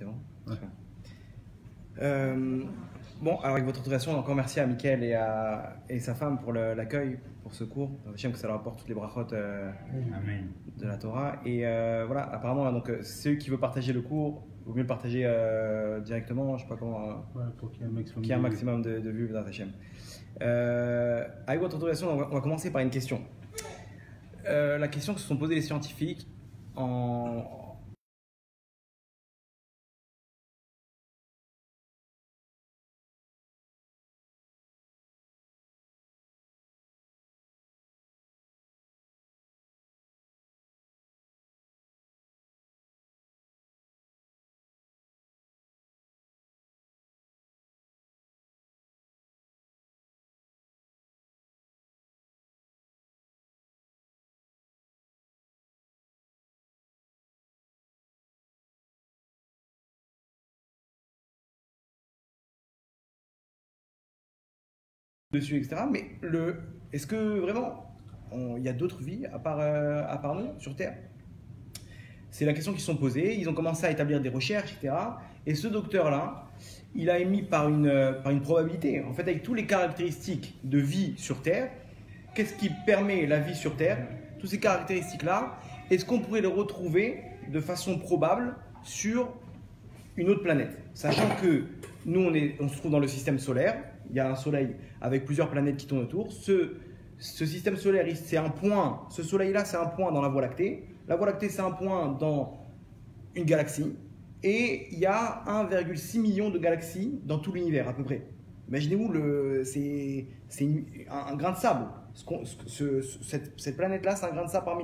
C'est bon. Ouais. Bon, alors avec votre autorisation, encore merci à Mickaël et sa femme pour l'accueil, pour ce cours. J'aime que ça leur apporte toutes les brachot de la Torah. Et voilà, apparemment, donc ceux qui veulent partager le cours, il vaut mieux le partager directement, je sais pas comment, pour qu'il y ait un maximum de vues dans Hachem. Avec votre autorisation, on va commencer par une question. La question que se sont posées les scientifiques en dessus, etc. Mais est-ce que vraiment il y a d'autres vies à part nous sur Terre? C'est la question qu'ils se sont posées. Ils ont commencé à établir des recherches, etc. Et ce docteur-là, il a émis par une probabilité, en fait, avec toutes les caractéristiques de vie sur Terre, qu'est-ce qui permet la vie sur Terre? Toutes ces caractéristiques-là, est-ce qu'on pourrait les retrouver de façon probable sur une autre planète? Sachant que nous, on se trouve dans le système solaire, il y a un soleil avec plusieurs planètes qui tournent autour. Ce système solaire, c'est un point, ce soleil-là, c'est un point dans la Voie lactée. La Voie lactée, c'est un point dans une galaxie. Et il y a 1,6 million de galaxies dans tout l'univers, à peu près. Imaginez-vous, c'est un grain de sable. Cette planète-là, c'est un grain de sable parmi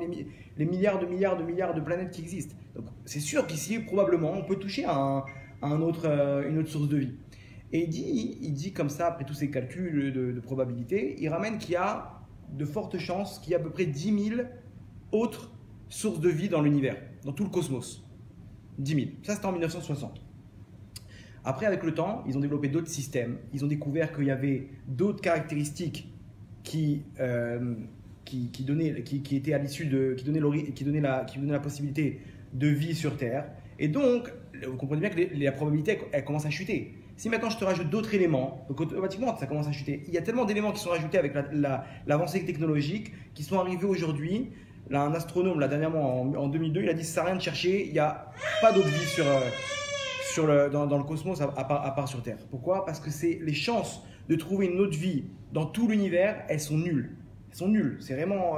les milliards de planètes qui existent. Donc, c'est sûr qu'ici, probablement, on peut toucher à une autre source de vie. Et il dit comme ça, après tous ces calculs de probabilité, il ramène qu'il y a de fortes chances qu'il y ait à peu près 10 000 autres sources de vie dans l'univers, dans tout le cosmos. 10 000. Ça, c'était en 1960. Après, avec le temps, ils ont développé d'autres systèmes. Ils ont découvert qu'il y avait d'autres caractéristiques qui étaient à l'issue qui donnaient la possibilité de vie sur Terre. Et donc, vous comprenez bien que la probabilité, elle commence à chuter. Si maintenant je te rajoute d'autres éléments, donc automatiquement ça commence à chuter. Il y a tellement d'éléments qui sont rajoutés avec l'avancée technologique qui sont arrivés aujourd'hui. Là, un astronome, là, dernièrement, en 2002, il a dit que ça sert à rien de chercher, il n'y a pas d'autre vie dans le cosmos à part sur Terre. Pourquoi? Parce que les chances de trouver une autre vie dans tout l'univers, elles sont nulles. Elles sont nulles. C'est vraiment.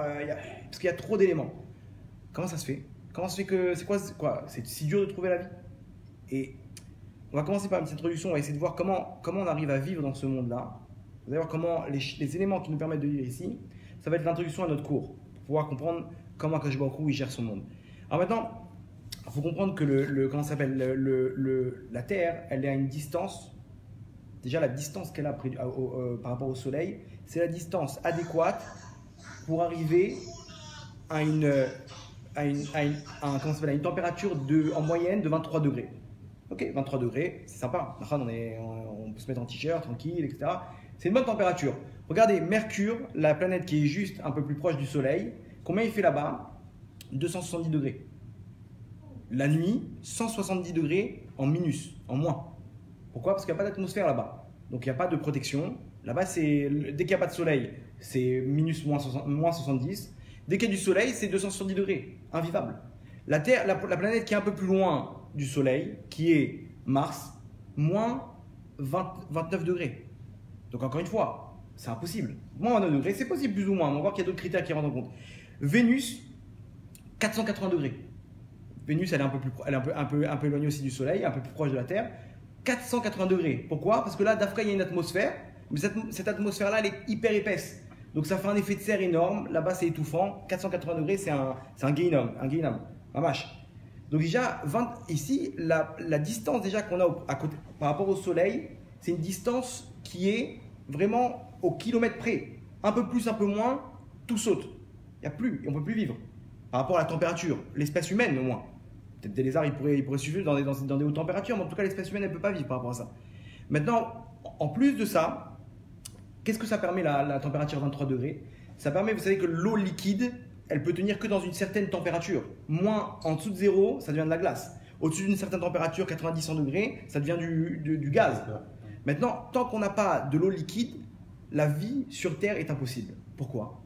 Parce qu'il y a trop d'éléments. Comment ça se fait? Comment ça se fait que. C'est quoi? C'est si dur de trouver la vie? Et on va commencer par une petite introduction. On va essayer de voir comment on arrive à vivre dans ce monde-là. Vous allez voir comment les éléments qui nous permettent de vivre ici, ça va être l'introduction à notre cours. Pour pouvoir comprendre comment Akadosh Baruch Hu il gère son monde. Alors maintenant, il faut comprendre que comment ça s'appelle, la Terre, elle est à une distance. Déjà, la distance qu'elle a par rapport au Soleil, c'est la distance adéquate pour arriver à une température en moyenne de 23 degrés. Ok, 23 degrés, c'est sympa. On peut se mettre en t-shirt, tranquille, etc. C'est une bonne température. Regardez, Mercure, la planète qui est juste un peu plus proche du Soleil, combien il fait là-bas? 270 degrés. La nuit, 170 degrés en minus, en moins. Pourquoi? Parce qu'il n'y a pas d'atmosphère là-bas. Donc il n'y a pas de protection. Là-bas, dès qu'il n'y a pas de soleil, c'est minus moins 70. Dès qu'il y a du soleil, c'est 270 degrés. Invivable. La Terre, la planète qui est un peu plus loin du soleil, qui est Mars, moins 29 degrés. Donc encore une fois, c'est impossible. Moins 29 degrés, c'est possible plus ou moins. On va voir qu'il y a d'autres critères qui rentrent en compte. Vénus, 480 degrés. Vénus, elle est un peu éloignée aussi du Soleil, un peu plus proche de la Terre. 480 degrés. Pourquoi? Parce que là, d'après, il y a une atmosphère, mais cette atmosphère-là, elle est hyper épaisse. Donc ça fait un effet de serre énorme. Là-bas, c'est étouffant. 480 degrés, c'est un Gehinnom, un mâche. Donc déjà, ici, la distance déjà qu'on a par rapport au Soleil, c'est une distance qui est vraiment au kilomètre près. Un peu plus, un peu moins, tout saute. Il n'y a plus, on ne peut plus vivre. Par rapport à la température, l'espèce humaine au moins. Peut-être des lézards, ils pourraient survivre dans des hautes températures, mais en tout cas, l'espèce humaine, elle ne peut pas vivre par rapport à ça. Maintenant, en plus de ça, qu'est-ce que ça permet la température 23 degrés? Ça permet, vous savez que l'eau liquide, elle peut tenir que dans une certaine température. Moins en dessous de 0, ça devient de la glace. Au-dessus d'une certaine température, 90-100 degrés, ça devient du gaz. Maintenant, tant qu'on n'a pas de l'eau liquide, la vie sur Terre est impossible. Pourquoi?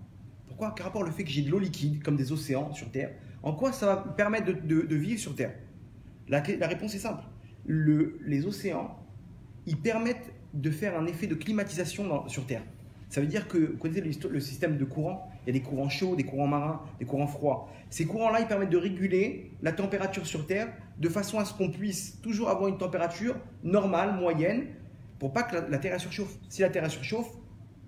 Par rapport au fait que j'ai de l'eau liquide, comme des océans sur Terre, en quoi ça va permettre de vivre sur Terre? La réponse est simple. Les océans, ils permettent de faire un effet de climatisation sur Terre. Ça veut dire que, vous connaissez le système de courants, il y a des courants chauds, des courants marins, des courants froids. Ces courants-là, ils permettent de réguler la température sur Terre de façon à ce qu'on puisse toujours avoir une température normale, moyenne, pour pas que la Terre surchauffe. Si la Terre surchauffe,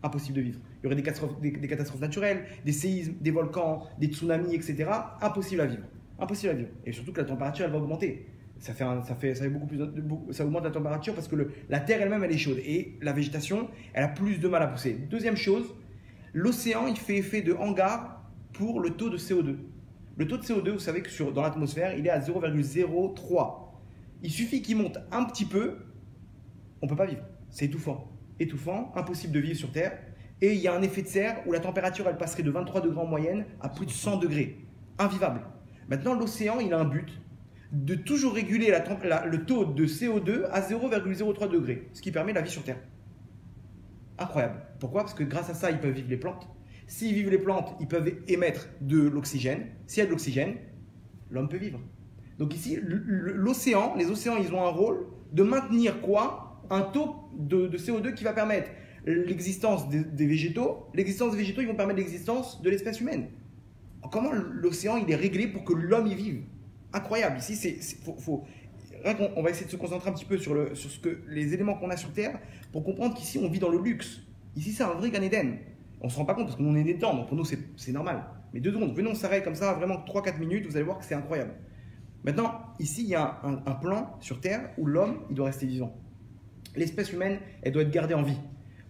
impossible de vivre. Il y aurait des catastrophes naturelles, des séismes, des volcans, des tsunamis, etc. Impossible à vivre. Impossible à vivre. Et surtout que la température, elle va augmenter. Ça augmente la température parce que la Terre elle-même, elle est chaude. Et la végétation, elle a plus de mal à pousser. Deuxième chose, l'océan, il fait effet de hangar pour le taux de CO2. Le taux de CO2, vous savez que dans l'atmosphère, il est à 0,03. Il suffit qu'il monte un petit peu, on ne peut pas vivre. C'est étouffant. Étouffant, impossible de vivre sur Terre. Et il y a un effet de serre où la température, elle passerait de 23 degrés en moyenne à plus de 100 degrés. Invivable. Maintenant, l'océan, il a un but de toujours réguler le taux de CO2 à 0,03 degrés, ce qui permet la vie sur Terre. Incroyable. Pourquoi? Parce que grâce à ça, ils peuvent vivre les plantes. S'ils vivent les plantes, ils peuvent émettre de l'oxygène. S'il y a de l'oxygène, l'homme peut vivre. Donc ici, l'océan, les océans, ils ont un rôle de maintenir quoi? Un taux de CO2 qui va permettre l'existence des végétaux. L'existence des végétaux, ils vont permettre l'existence de l'espèce humaine. Comment l'océan, il est réglé pour que l'homme y vive? Incroyable. Ici, on va essayer de se concentrer un petit peu sur les éléments qu'on a sur Terre pour comprendre qu'ici, on vit dans le luxe. Ici, c'est un vrai Gan Eden. On ne se rend pas compte parce qu'on est né dedans, donc pour nous, c'est normal. Mais 2 secondes, venons, on s'arrête comme ça, vraiment 3-4 minutes, vous allez voir que c'est incroyable. Maintenant, ici, il y a un plan sur Terre où l'homme, il doit rester vivant. L'espèce humaine, elle doit être gardée en vie.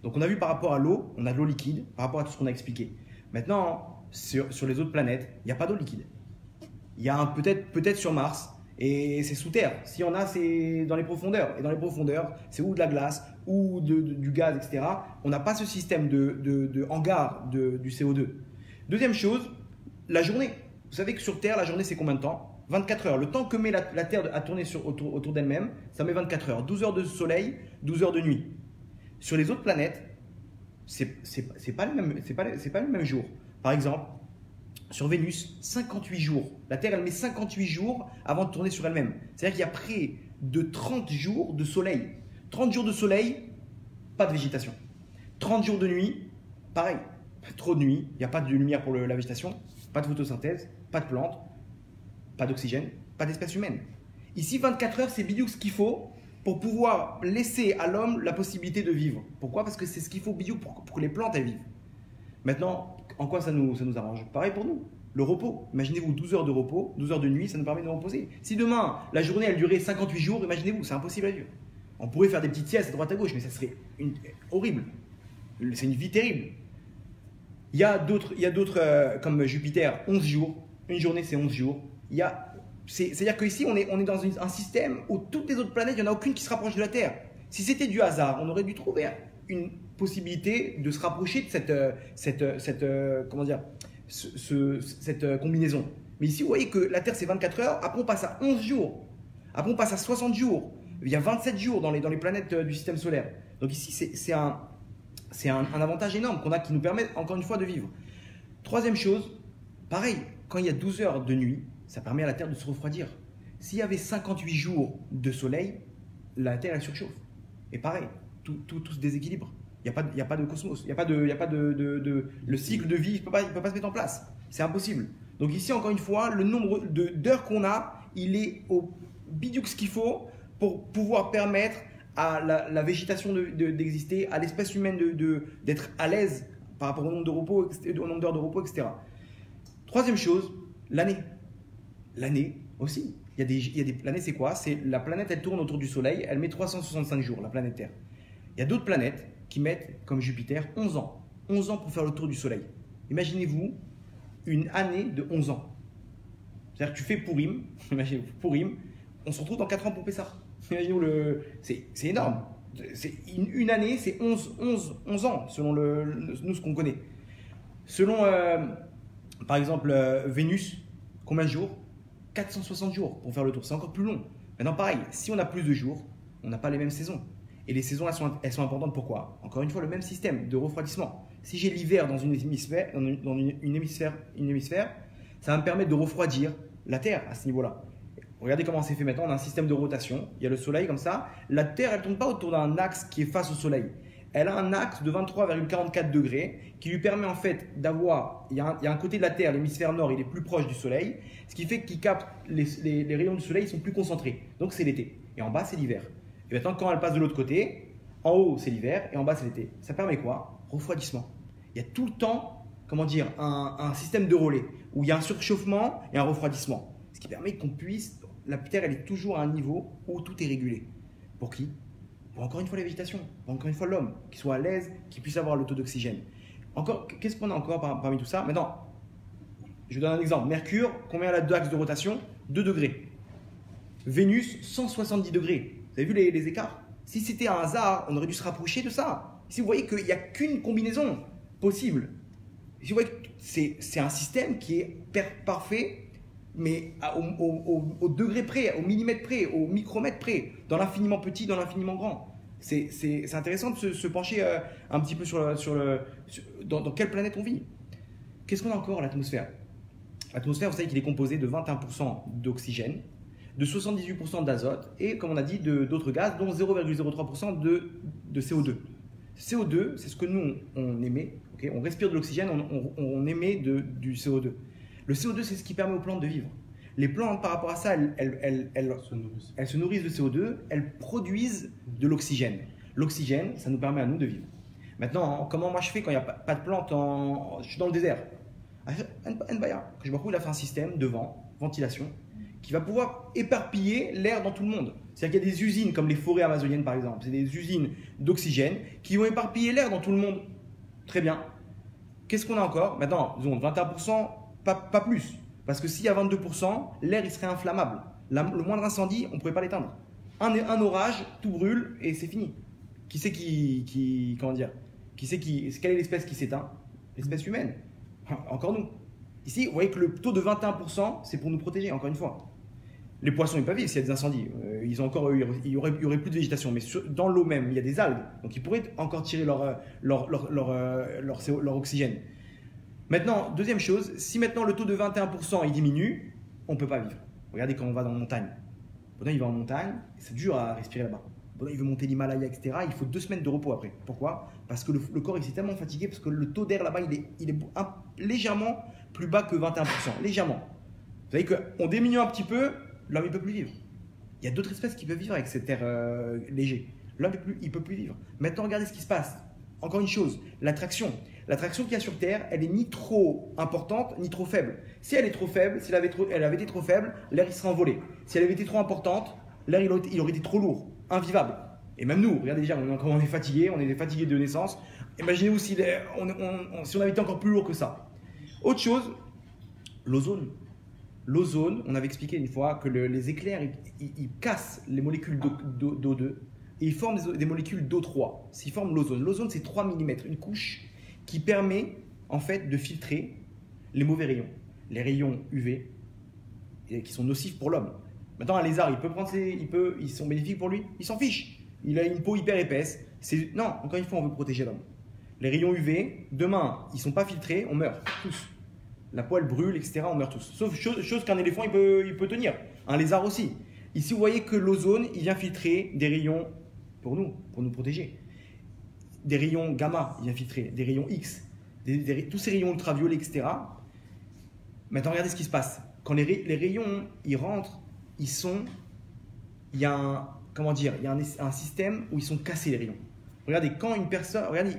Donc, on a vu par rapport à l'eau, on a de l'eau liquide, par rapport à tout ce qu'on a expliqué. Maintenant, sur les autres planètes, il n'y a pas d'eau liquide. Il y a peut-être sur Mars, et c'est sous terre. S'il y en a, c'est dans les profondeurs. Et dans les profondeurs, c'est ou de la glace, ou du gaz, etc. On n'a pas ce système de hangar du CO2. Deuxième chose, la journée. Vous savez que sur Terre, la journée, c'est combien de temps? 24 heures. Le temps que met la Terre à tourner autour d'elle-même, ça met 24 heures. 12 heures de soleil, 12 heures de nuit. Sur les autres planètes, c'est pas le même jour. Par exemple, sur Vénus, 58 jours. La Terre, elle met 58 jours avant de tourner sur elle-même. C'est-à-dire qu'il y a près de 30 jours de soleil. 30 jours de soleil, pas de végétation. 30 jours de nuit, pareil. Trop de nuit, il n'y a pas de lumière pour la végétation, pas de photosynthèse, pas de plantes, pas d'oxygène, pas d'espèce humaine. Ici, 24 heures, c'est bidou ce qu'il faut pour pouvoir laisser à l'homme la possibilité de vivre. Pourquoi? Parce que c'est ce qu'il faut bidou pour que les plantes elles vivent. Maintenant, en quoi ça nous arrange? Pareil pour nous, le repos. Imaginez-vous 12 heures de repos, 12 heures de nuit, ça nous permet de nous reposer. Si demain, la journée, elle durait 58 jours, imaginez-vous, c'est impossible à vivre. On pourrait faire des petites siestes à droite à gauche, mais ça serait horrible. C'est une vie terrible. Il y a d'autres comme Jupiter, 11 jours. Une journée, c'est 11 jours. C'est-à-dire qu'ici, on est dans un système où toutes les autres planètes, il n'y en a aucune qui se rapproche de la Terre. Si c'était du hasard, on aurait dû trouver une possibilité de se rapprocher de cette combinaison. Mais ici, vous voyez que la Terre, c'est 24 heures. Après, on passe à 11 jours. Après, on passe à 60 jours. Il y a 27 jours dans les planètes du système solaire. Donc ici, c'est un avantage énorme qui nous permet, encore une fois, de vivre. Troisième chose, pareil, quand il y a 12 heures de nuit, ça permet à la Terre de se refroidir. S'il y avait 58 jours de soleil, la Terre, elle surchauffe. Et pareil, tout se déséquilibre. Il n'y a pas de cosmos. Le cycle de vie, il ne peut pas se mettre en place. C'est impossible. Donc ici, encore une fois, le nombre d'heures qu'on a, il est au bidou ce qu'il faut pour pouvoir permettre à la végétation d'exister, à l'espèce humaine d'être à l'aise par rapport au nombre de repos, au nombre d'heures de repos, etc. Troisième chose, l'année. L'année aussi. L'année, c'est quoi? C'est la planète, elle tourne autour du Soleil, elle met 365 jours, la planète Terre. Il y a d'autres planètes qui mettent, comme Jupiter, 11 ans. 11 ans pour faire le tour du Soleil. Imaginez-vous une année de 11 ans. C'est-à-dire que tu fais Pourim, imaginez-vous, Pourim, on se retrouve dans 4 ans pour Pessah. Imaginez-vous, c'est énorme. Une année, c'est 11 ans, selon nous ce qu'on connaît. Selon Par exemple, Vénus, combien de jours? 460 jours pour faire le tour. C'est encore plus long. Maintenant, pareil, si on a plus de jours, on n'a pas les mêmes saisons. Et les saisons, elles sont importantes. Pourquoi? Encore une fois, le même système de refroidissement. Si j'ai l'hiver dans une hémisphère, ça va me permettre de refroidir la Terre à ce niveau-là. Regardez comment c'est fait maintenant. On a un système de rotation. Il y a le Soleil comme ça. La Terre, elle ne tourne pas autour d'un axe qui est face au Soleil. Elle a un axe de 23,44 degrés qui lui permet en fait d'avoir… Il y a un côté de la Terre, l'hémisphère nord, il est plus proche du Soleil. Ce qui fait qu'il capte les rayons du Soleil, ils sont plus concentrés. Donc c'est l'été. Et en bas, c'est l'hiver. Et maintenant, quand elle passe de l'autre côté, en haut, c'est l'hiver et en bas, c'est l'été. Ça permet quoi? Refroidissement. Il y a tout le temps, comment dire, un système de relais où il y a un surchauffement et un refroidissement. Ce qui permet qu'on puisse… La Terre, elle est toujours à un niveau où tout est régulé. Pour qui? Pour encore une fois la végétation, pour encore une fois l'homme, qui soit à l'aise, qui puisse avoir le taux d'oxygène. Encore, qu'est-ce qu'on a encore parmi tout ça? Maintenant, je vous donne un exemple. Mercure, combien elle a d'axes de rotation? 2 degrés. Vénus, 170 degrés. Vous avez vu les écarts? Si c'était un hasard, on aurait dû se rapprocher de ça. Ici, vous voyez qu'il n'y a qu'une combinaison possible. Ici, vous voyez que c'est un système qui est parfait, mais au degré près, au millimètre près, au micromètre près, dans l'infiniment petit, dans l'infiniment grand. C'est intéressant de se pencher un petit peu dans quelle planète on vit. Qu'est-ce qu'on a encore, l'atmosphère? L'atmosphère, vous savez qu'il est composé de 21% d'oxygène, de 78% d'azote et, comme on a dit, d'autres gaz, dont 0,03% de CO2. CO2, c'est ce que nous, on émet. Okay, on respire de l'oxygène, on émet du CO2. Le CO2, c'est ce qui permet aux plantes de vivre. Les plantes, par rapport à ça, elles se nourrissent de CO2, elles produisent de l'oxygène. L'oxygène, ça nous permet à nous de vivre. Maintenant, comment moi je fais quand il n'y a pas de plantes, je suis dans le désert? Je me il a fait un système de vent, ventilation, qui va pouvoir éparpiller l'air dans tout le monde. C'est-à-dire qu'il y a des usines comme les forêts amazoniennes par exemple, c'est des usines d'oxygène qui vont éparpiller l'air dans tout le monde. Très bien. Qu'est-ce qu'on a encore? Maintenant, disons 21%, pas plus. Parce que s'il y a 22%, l'air il serait inflammable. Le moindre incendie, on ne pourrait pas l'éteindre. Un orage, tout brûle et c'est fini. Qui c'est comment dire? Quelle est l'espèce qui s'éteint? L'espèce humaine. Encore nous. Ici, vous voyez que le taux de 21%, c'est pour nous protéger, encore une fois. Les poissons, ils peuvent vivre s'il y a des incendies. Il y aurait plus de végétation. Mais dans l'eau même, il y a des algues. Donc, ils pourraient encore tirer leur oxygène. Maintenant, deuxième chose, si maintenant le taux de 21% il diminue, on ne peut pas vivre. Regardez quand on va dans la montagne. Pendant il va en montagne, c'est dur à respirer là-bas. Pendant il veut monter l'Himalaya, etc. Il faut 2 semaines de repos après. Pourquoi? Parce que le corps il s'est tellement fatigué, parce que le taux d'air là-bas il est légèrement plus bas que 21%. Légèrement. Vous savez qu'on diminue un petit peu, l'homme il ne peut plus vivre. Il y a d'autres espèces qui peuvent vivre avec cet air léger. L'homme il ne peut plus vivre. Maintenant, regardez ce qui se passe. Encore une chose, l'attraction. L'attraction qu'il y a sur Terre, elle est ni trop importante, ni trop faible. Si elle est trop faible, si elle avait été trop faible, l'air il serait envolé. Si elle avait été trop importante, l'air il aurait été trop lourd, invivable. Et même nous, regardez déjà, comment on est fatigué de naissance. Imaginez-vous si on avait été encore plus lourd que ça. Autre chose, l'ozone. L'ozone, on avait expliqué une fois que les éclairs, ils cassent les molécules d'O2 et ils forment des molécules d'O3. Ils forment l'ozone. L'ozone, c'est 3 mm, une couche qui permet en fait de filtrer les mauvais rayons, les rayons UV, qui sont nocifs pour l'homme. Maintenant, un lézard, il peut prendre ils sont bénéfiques pour lui, il s'en fiche. Il a une peau hyper épaisse. Non, encore une fois, on veut protéger l'homme. Les rayons UV, demain, ils ne sont pas filtrés, on meurt tous. La peau, elle brûle, etc., on meurt tous. Sauf chose qu'un éléphant, il peut tenir. Un lézard aussi. Ici, vous voyez que l'ozone, il vient filtrer des rayons pour nous protéger. Des rayons gamma, il vient filtrer, des rayons X, tous ces rayons ultraviolets, etc. Maintenant, regardez ce qui se passe. Quand les rayons, ils rentrent, il y a un système où ils sont cassés, les rayons. Regardez, quand une personne, regardez,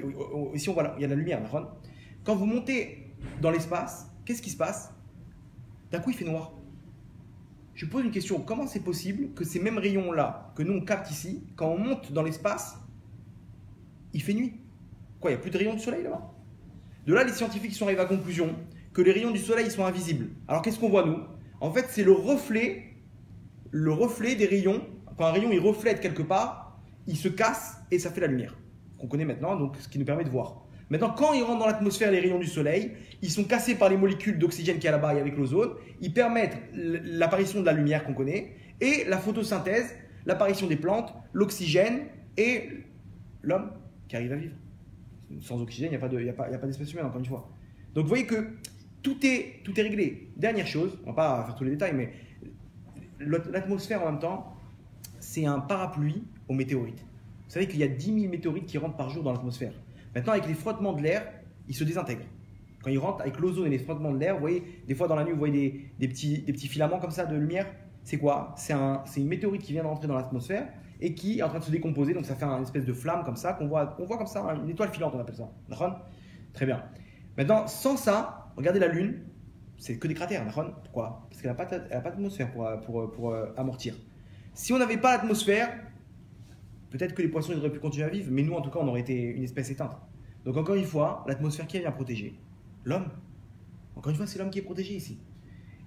ici, il y a de la lumière, d'accord? Quand vous montez dans l'espace, qu'est-ce qui se passe? D'un coup, il fait noir. Je pose une question, comment c'est possible que ces mêmes rayons-là, que nous on capte ici, quand on monte dans l'espace, il fait nuit? Quoi, il n'y a plus de rayons du soleil là-bas? De là, les scientifiques sont arrivés à la conclusion que les rayons du soleil sont invisibles. Alors qu'est-ce qu'on voit nous? En fait, c'est le reflet des rayons. Quand un rayon il reflète quelque part, il se casse et ça fait la lumière qu'on connaît maintenant, donc ce qui nous permet de voir. Maintenant, quand ils rentrent dans l'atmosphère, les rayons du soleil, ils sont cassés par les molécules d'oxygène qu'il y a là-bas et avec l'ozone. Ils permettent l'apparition de la lumière qu'on connaît et la photosynthèse, l'apparition des plantes, l'oxygène et l'homme qui arrive à vivre. Sans oxygène, il n'y a pas d'espèce humaine, encore une fois. Donc vous voyez que tout est réglé. Dernière chose, on ne va pas faire tous les détails, mais l'atmosphère en même temps, c'est un parapluie aux météorites. Vous savez qu'il y a 10 000 météorites qui rentrent par jour dans l'atmosphère. Maintenant, avec les frottements de l'air, ils se désintègrent. Quand ils rentrent avec l'ozone et les frottements de l'air, vous voyez, des fois dans la nuit, vous voyez des petits filaments comme ça de lumière. C'est quoi? C'est une météorite qui vient de rentrer dans l'atmosphère et qui est en train de se décomposer. Donc ça fait une espèce de flamme comme ça, qu'on voit comme ça, une étoile filante, on appelle ça. D'accord? Très bien. Maintenant, sans ça, regardez la Lune, c'est que des cratères. D'accord? Pourquoi? Parce qu'elle n'a pas d'atmosphère pour amortir. Si on n'avait pas l'atmosphère, peut-être que les poissons ils auraient pu continuer à vivre, mais nous en tout cas on aurait été une espèce éteinte. Donc encore une fois, l'atmosphère qui vient protéger? L'homme. Encore une fois, c'est l'homme qui est protégé ici.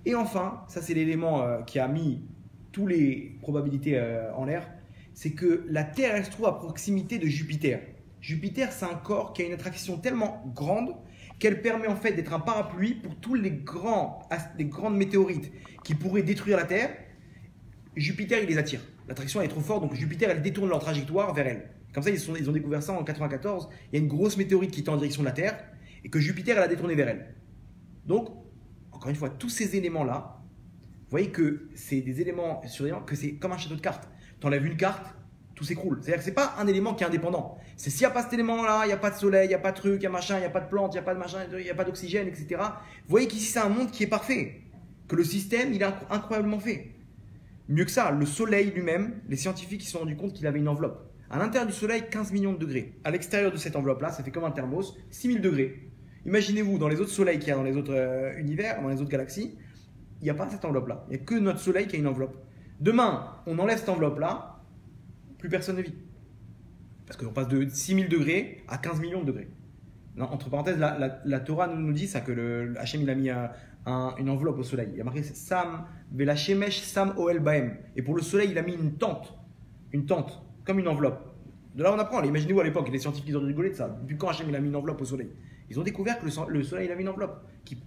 Et enfin, ça c'est l'élément qui a mis toutes les probabilités en l'air, c'est que la Terre elle se trouve à proximité de Jupiter. Jupiter c'est un corps qui a une attraction tellement grande qu'elle permet en fait d'être un parapluie pour tous les grandes météorites qui pourraient détruire la Terre. Jupiter il les attire. L'attraction est trop forte, donc Jupiter elle détourne leur trajectoire vers elle. Comme ça ils ont découvert ça en 94. Il y a une grosse météorite qui était en direction de la Terre et que Jupiter elle a détourné vers elle. Donc encore une fois, tous ces éléments-là, vous voyez que c'est des éléments que c'est comme un château de cartes. Tu enlèves une carte, tout s'écroule. C'est-à-dire que ce n'est pas un élément qui est indépendant. C'est s'il n'y a pas cet élément-là, il n'y a pas de soleil, il n'y a pas de truc, il n'y a machin, il n'y a pas de plante, il n'y a pas de machin, il n'y a pas d'oxygène, etc. Vous voyez qu'ici c'est un monde qui est parfait. Que le système, il est incroyablement fait. Mieux que ça, le soleil lui-même, les scientifiques se sont rendus compte qu'il avait une enveloppe. À l'intérieur du soleil, 15 millions de degrés. À l'extérieur de cette enveloppe-là, ça fait comme un thermos, 6000 degrés. Imaginez-vous, dans les autres soleils qu'il y a dans les autres univers, dans les autres galaxies, il n'y a pas cette enveloppe-là. Il n'y a que notre soleil qui a une enveloppe. Demain, on enlève cette enveloppe-là, plus personne ne vit. Parce qu'on passe de 6000 degrés à 15 millions de degrés. Non, entre parenthèses, la Torah nous dit ça, que le Hachem il a mis une enveloppe au soleil. Il y a marqué Sam Velachemech Sam Oel Baem. Et pour le soleil, il a mis une tente, comme une enveloppe. De là, on apprend. Imaginez-vous à l'époque, les scientifiques ils ont rigolé de ça. Depuis quand Hachem il a mis une enveloppe au soleil? Ils ont découvert que le soleil il avait une enveloppe qui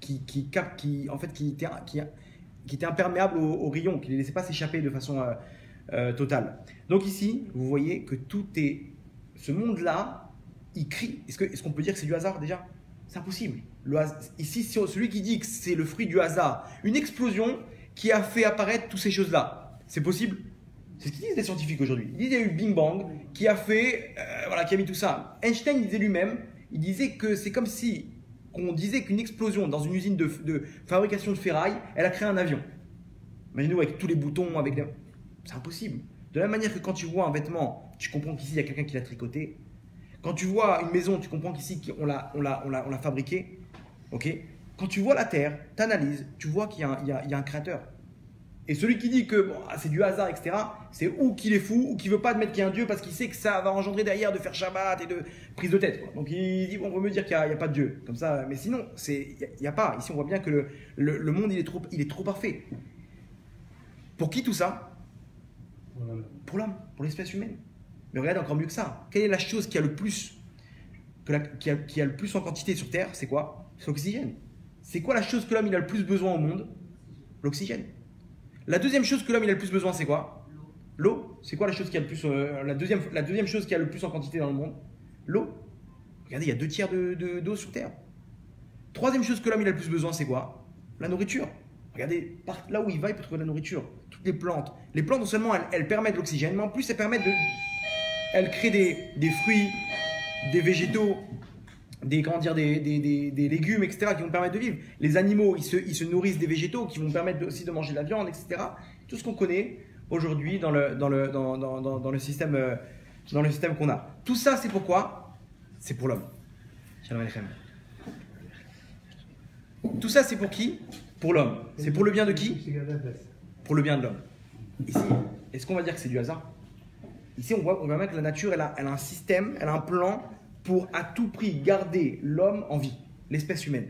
était imperméable aux rayons, qui ne les laissait pas s'échapper de façon totale. Donc ici, vous voyez que tout est. Ce monde-là, il crie. Est-ce qu'on peut dire que c'est du hasard déjà? C'est impossible. Ici, celui qui dit que c'est le fruit du hasard, une explosion qui a fait apparaître toutes ces choses-là, c'est possible? C'est ce qu'ils disent les scientifiques aujourd'hui. Ils disent qu'il y a eu Bing Bang qui a fait, qui a mis tout ça. Einstein disait lui-même, il disait que c'est comme si on disait qu'une explosion dans une usine de fabrication de ferraille, elle a créé un avion. Imaginez-vous avec tous les boutons, c'est impossible. De la même manière que quand tu vois un vêtement, tu comprends qu'ici il y a quelqu'un qui l'a tricoté. Quand tu vois une maison, tu comprends qu'ici on l'a fabriquée. Okay. Quand tu vois la Terre, tu analyses, tu vois qu'il y a un créateur. Et celui qui dit que c'est du hasard, etc., c'est ou qu'il est fou, ou qu'il ne veut pas admettre qu'il y a un Dieu parce qu'il sait que ça va engendrer derrière de faire Shabbat et de prise de tête. Quoi. Donc il dit, on veut me dire qu'il n'y a pas de Dieu. Comme ça, mais sinon, il n'y a pas. Ici, on voit bien que le monde, il est trop parfait. Pour qui tout ça? Pour l'homme, pour l'espèce humaine. Mais regardez encore mieux que ça. Quelle est la chose qui a le plus, qui a le plus en quantité sur Terre? C'est quoi? C'est l'oxygène. C'est quoi la chose que l'homme il a le plus besoin au monde? L'oxygène. La deuxième chose que l'homme il a le plus besoin, c'est quoi? L'eau. C'est quoi la chose qui a le plus la deuxième chose qui a le plus en quantité dans le monde? L'eau. Regardez, il y a 2/3 d'eau sur Terre. Troisième chose que l'homme il a le plus besoin, c'est quoi? La nourriture. Regardez, là où il va, il peut trouver de la nourriture. Toutes les plantes. Les plantes, non seulement elles permettent l'oxygène, mais en plus elles créent des fruits, des végétaux, des légumes, etc., qui vont permettre de vivre. Les animaux, ils se nourrissent des végétaux qui vont permettre aussi de manger de la viande, etc. Tout ce qu'on connaît aujourd'hui dans le système qu'on a. Tout ça, c'est pourquoi? C'est pour l'homme. Shalom Aleichem. Tout ça, c'est pour qui? Pour l'homme. C'est pour le bien de qui? Pour le bien de l'homme. Ici, est-ce qu'on va dire que c'est du hasard? Ici, on voit bien que la nature, elle a un système, elle a un plan pour à tout prix garder l'homme en vie, l'espèce humaine.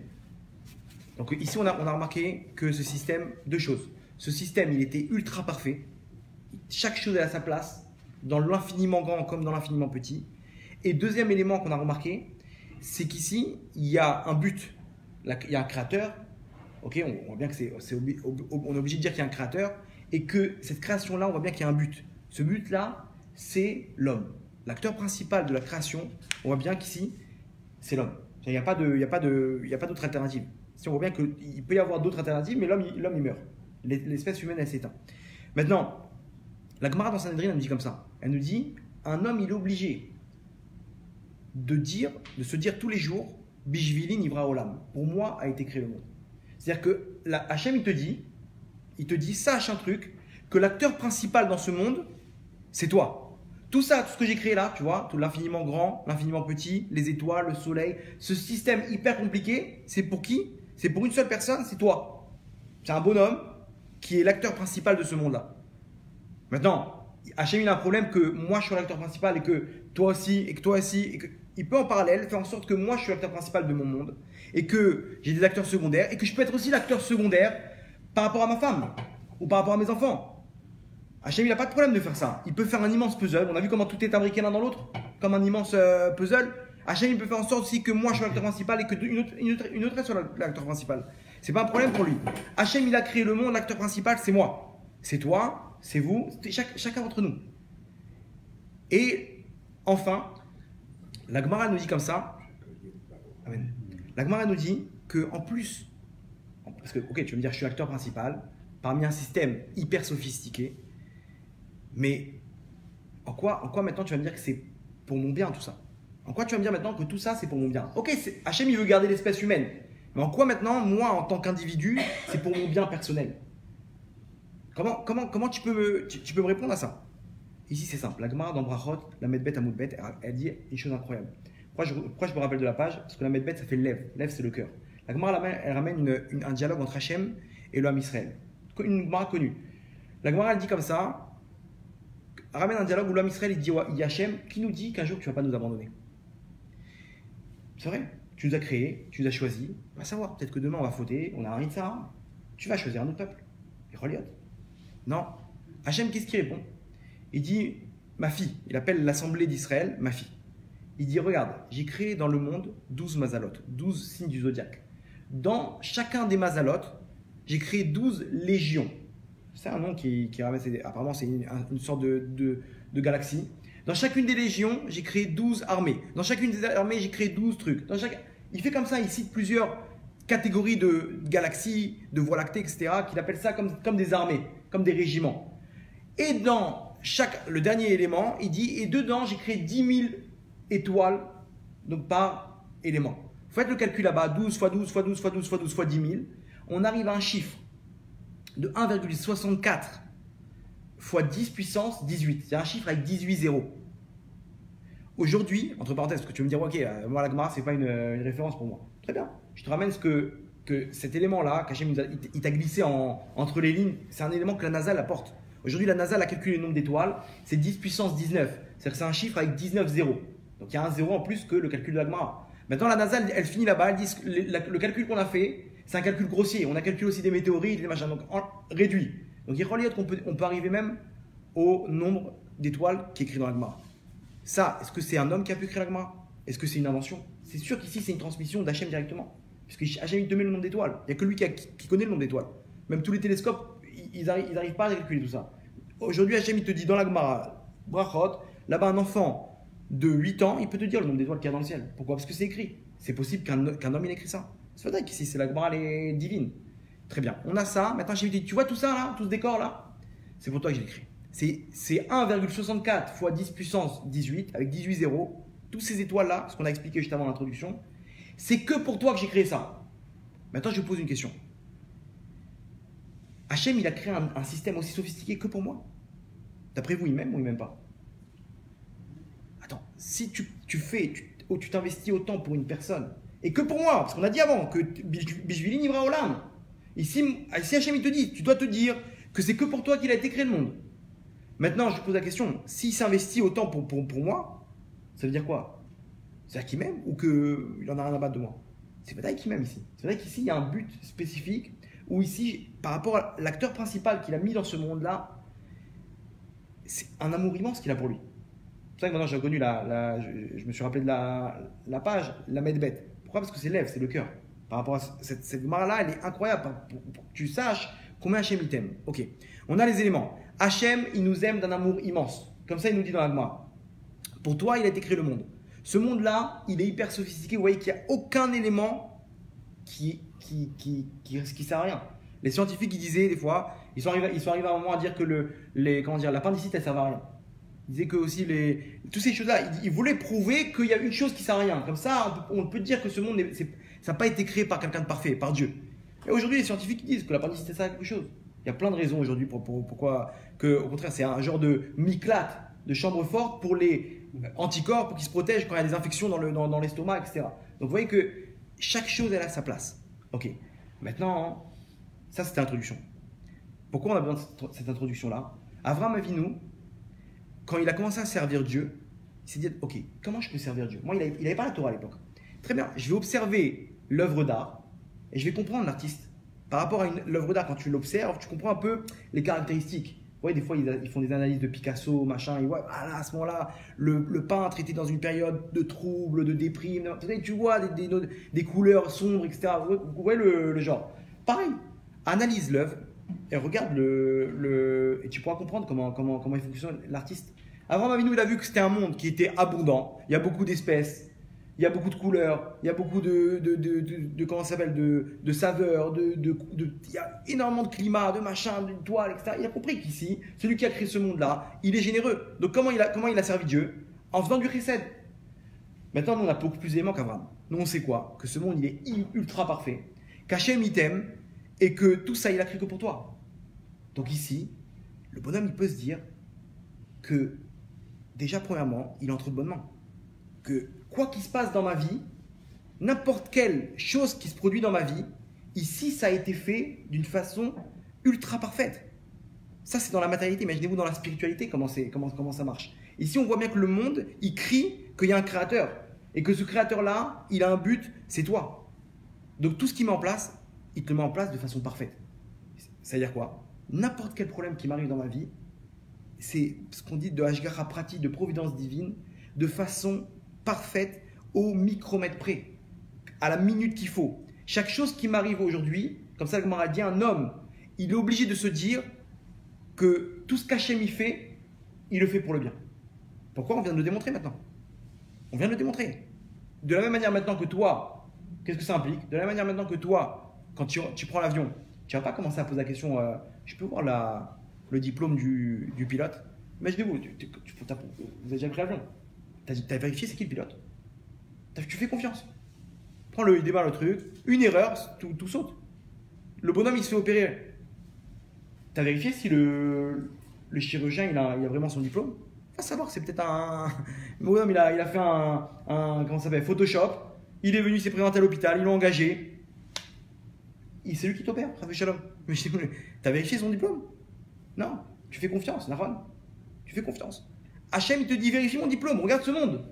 Donc ici, on a remarqué que ce système, deux choses. Ce système, il était ultra parfait. Chaque chose est à sa place, dans l'infiniment grand comme dans l'infiniment petit. Et deuxième élément qu'on a remarqué, c'est qu'ici, il y a un but. Il y a un créateur. Ok, on voit bien que on est obligé de dire qu'il y a un créateur et que cette création-là, on voit bien qu'il y a un but. Ce but-là, c'est l'homme. L'acteur principal de la création, on voit bien qu'ici, c'est l'homme. Il n'y a pas d'autre alternative. Si on voit bien qu'il peut y avoir d'autres alternatives, mais l'homme il meurt. L'espèce humaine, elle s'éteint. Maintenant, la Gemara dans Sanhedrin, elle nous dit comme ça. Elle nous dit, un homme, il est obligé de se dire tous les jours, Bishvili nivra olam. Pour moi a été créé le monde. C'est-à-dire que Hachem, il te dit, sache un truc, que l'acteur principal dans ce monde, c'est toi. Tout ça, tout ce que j'ai créé là, tu vois, tout l'infiniment grand, l'infiniment petit, les étoiles, le soleil, ce système hyper compliqué, c'est pour qui? C'est pour une seule personne, c'est toi. C'est un bonhomme qui est l'acteur principal de ce monde-là. Maintenant, Hachem, il a un problème que moi je suis l'acteur principal et que toi aussi, et que toi aussi, et que il peut en parallèle faire en sorte que moi je suis l'acteur principal de mon monde et que j'ai des acteurs secondaires et que je peux être aussi l'acteur secondaire par rapport à ma femme ou par rapport à mes enfants. Hachem, il n'a pas de problème de faire ça. Il peut faire un immense puzzle. On a vu comment tout est imbriqué l'un dans l'autre, comme un immense puzzle. Hachem, il peut faire en sorte aussi que moi je suis l'acteur principal et que une autre soit l'acteur principal. C'est pas un problème pour lui. Hachem, il a créé le monde, l'acteur principal, c'est moi. C'est toi, c'est vous, c'est chacun d'entre nous. Et enfin, la Gemara nous dit comme ça. Amen. La Gemara nous dit que en plus, parce que ok, tu vas me dire je suis l'acteur principal parmi un système hyper sophistiqué, mais en quoi maintenant tu vas me dire que c'est pour mon bien tout ça? En quoi tu vas me dire maintenant que tout ça c'est pour mon bien? Ok, Hachem il veut garder l'espèce humaine, mais en quoi maintenant moi en tant qu'individu c'est pour mon bien personnel? Comment tu peux me répondre à ça? Ici c'est simple, la Gemara dans Brachot, la Medbet à Moudbet, elle dit une chose incroyable. Pourquoi je me rappelle de la page? Parce que la Medbet ça fait le lève, lève c'est le cœur. La Gemara elle ramène un dialogue entre Hachem et le Ham Israël, une Gemara connue. La Gemara elle dit comme ça, elle ramène un dialogue où le Ham Israël il dit Hachem, qui nous dit qu'un jour tu ne vas pas nous abandonner? C'est vrai, tu nous as créés, tu nous as choisis, on va savoir, peut-être que demain on va fauter, on a un Ritzah, tu vas choisir un autre peuple. Et Reliot. Non. Hachem, qu'est-ce qu'il répond? Il dit, ma fille, il appelle l'assemblée d'Israël, ma fille. Il dit, regarde, j'ai créé dans le monde 12 mazalotes, 12 signes du zodiaque. Dans chacun des mazalotes, j'ai créé 12 légions. C'est un nom qui apparemment c'est une sorte de galaxie. Dans chacune des légions, j'ai créé 12 armées. Dans chacune des armées, j'ai créé 12 trucs. Il fait comme ça, il cite plusieurs catégories de galaxies, de voies lactées, etc. qu'il appelle ça comme des armées, comme des régiments. Et dans le dernier élément, il dit, et dedans, j'ai créé 10 000 étoiles donc par élément. Faites le calcul là-bas, 12 fois 12 fois 12 fois 12 fois 12 fois 10 000. On arrive à un chiffre de 1,64 fois 10 puissance 18. C'est un chiffre avec 18 zéros. Aujourd'hui, entre parenthèses, parce que tu veux me dire, ok, moi la Gemara, ce n'est pas une référence pour moi. Très bien. Je te ramène que cet élément-là, qu'Hachem il t'a glissé entre les lignes, c'est un élément que la NASA apporte. Aujourd'hui, la NASA a calculé le nombre d'étoiles, c'est 10 puissance 19. C'est-à-dire que c'est un chiffre avec 19 zéros. Donc il y a un zéro en plus que le calcul de la Gemara. Maintenant, la NASA, elle finit là-bas, elle dit le calcul qu'on a fait, c'est un calcul grossier. On a calculé aussi des météorites, des machins, donc réduit. Donc il relie qu'on peut arriver même au nombre d'étoiles qui est écrit dans la Gemara. Ça, est-ce que c'est un homme qui a pu créer la Gemara? Est-ce que c'est une invention? C'est sûr qu'ici, c'est une transmission d'Hachem directement. Puisque Hachem, il te met le nombre d'étoiles. Il n'y a que lui qui connaît le nombre d'étoiles. Même tous les télescopes, ils n'arrivent pas à calculer tout ça. Aujourd'hui, Hachem, il te dit dans la Gemara, Brachot, là-bas, un enfant de 8 ans, il peut te dire le nombre d'étoiles qu'il y a dans le ciel. Pourquoi? Parce que c'est écrit. C'est possible qu'un homme, il écrit ça. C'est vrai qu'ici, c'est la Gemara, elle est divine. Très bien. On a ça. Maintenant, Hachem, il dit, tu vois tout ça là, tout ce décor là? C'est pour toi que je l'écris. C'est 1,64 fois 10 puissance 18 avec 18 zéros. Toutes ces étoiles-là, ce qu'on a expliqué juste avant l'introduction, c'est que pour toi que j'ai créé ça. Maintenant, je vous pose une question. Hachem, il a créé un système aussi sophistiqué que pour moi? D'après vous, il m'aime ou il m'aime pas? Attends, si tu t'investis autant pour une personne, et que pour moi, parce qu'on a dit avant que Bishvili nivra olam. Ici, Hachem, il te dit, tu dois te dire que c'est que pour toi qu'il a été créé le monde. Maintenant, je pose la question, s'il s'investit autant pour moi, ça veut dire quoi? C'est-à-dire qu'il m'aime ou qu'il en a rien à battre de moi? C'est vrai qu'il m'aime ici. C'est vrai qu'ici, il y a un but spécifique où ici, par rapport à l'acteur principal qu'il a mis dans ce monde-là, c'est un amour immense qu'il a pour lui. ça que maintenant j'ai reconnu je me suis rappelé de la page, la Medbet. Pourquoi? Parce que c'est l'Ève, c'est le cœur. Par rapport à cette Gemara-là, elle est incroyable pour que tu saches combien Hachem il t'aime. Ok, on a les éléments. Hachem, il nous aime d'un amour immense. Comme ça, il nous dit dans la Gemara. Pour toi, il a été créé le monde. Ce monde-là, il est hyper sophistiqué. Vous voyez qu'il n'y a aucun élément qui sert à rien. Les scientifiques, ils disaient des fois, ils sont arrivés à un moment à dire que l'appendicite, elle ne servait à rien. Ils disaient que aussi, toutes ces choses-là, ils voulaient prouver qu'il y a une chose qui ne sert à rien. Comme ça, on peut dire que ce monde, ça n'a pas été créé par quelqu'un de parfait, par Dieu. Et aujourd'hui, les scientifiques disent que l'appendicite, ça sert à quelque chose. Il y a plein de raisons aujourd'hui pourquoi, au contraire, c'est un genre de miclate, de chambre forte pour les anticorps, pour qu'ils se protègent quand il y a des infections dans l'estomac, etc. Donc vous voyez que chaque chose, elle a sa place. Ok, maintenant, ça c'était l'introduction. Pourquoi on a besoin de cette introduction-là? Avraham Avinu, quand il a commencé à servir Dieu, il s'est dit, ok, comment je peux servir Dieu? Moi, il n'avait pas la Torah à l'époque. Très bien, je vais observer l'œuvre d'art et je vais comprendre l'artiste. Par rapport à l'œuvre d'art, quand tu l'observes, tu comprends un peu les caractéristiques. Vous voyez, des fois, ils font des analyses de Picasso, machin, ils voient, ah là, à ce moment-là, le peintre était dans une période de trouble, de déprime. Tu vois des couleurs sombres, etc. Vous voyez le genre. Pareil, analyse l'œuvre et regarde et tu pourras comprendre comment il fonctionne l'artiste. Avraham Avinu, il a vu que c'était un monde qui était abondant. Il y a beaucoup d'espèces. Il y a beaucoup de couleurs, il y a beaucoup comment ça s'appelle, de saveurs, il y a énormément de climat, de machin, de toiles, etc. Il a compris qu'ici, celui qui a créé ce monde-là, il est généreux. Donc comment il a servi Dieu? En faisant du chesed. Maintenant, nous, on a beaucoup plus d'éléments qu'Abraham. Nous, on sait quoi? Que ce monde, il est ultra parfait, qu'Hachem, il t'aime, et que tout ça, il a créé que pour toi. Donc ici, le bonhomme, il peut se dire que, déjà, premièrement, il est entre de bonnes mains. Que quoi qu'il se passe dans ma vie, n'importe quelle chose qui se produit dans ma vie, ici, ça a été fait d'une façon ultra parfaite. Ça, c'est dans la matérialité. Imaginez-vous dans la spiritualité comment ça marche. Ici, on voit bien que le monde, il crie qu'il y a un créateur. Et que ce créateur-là, il a un but, c'est toi. Donc, tout ce qu'il met en place, il te le met en place de façon parfaite. C'est-à-dire quoi? N'importe quel problème qui m'arrive dans ma vie, c'est ce qu'on dit de Hashgacha Prati, de providence divine, de façon parfaite au micromètre près, à la minute qu'il faut. Chaque chose qui m'arrive aujourd'hui, comme ça, comme on a dit, un homme, il est obligé de se dire que tout ce qu'Hachem y fait, il le fait pour le bien. Pourquoi? On vient de le démontrer maintenant. On vient de le démontrer. De la même manière maintenant que toi, qu'est-ce que ça implique? De la même manière maintenant que toi, quand tu prends l'avion, tu ne vas pas commencer à poser la question, je peux voir le diplôme du pilote? Imaginez-vous, vous avez déjà pris l'avion. Tu as vérifié c'est qui le pilote? Tu fais confiance. Prends-le, il démarre le truc. Une erreur, tout saute. Le bonhomme, il se fait opérer. Tu as vérifié si le chirurgien, il a vraiment son diplôme? Il va savoir que c'est peut-être le bonhomme, il a fait comment ça s'appelle, Photoshop. Il est venu, il s'est présenté à l'hôpital, ils l'ont engagé. C'est lui qui t'opère, Rav Shalom. Mais tu as vérifié son diplôme? Non. Tu fais confiance, Nahon. Tu fais confiance. Hachem, il te dit, vérifie mon diplôme, regarde ce monde.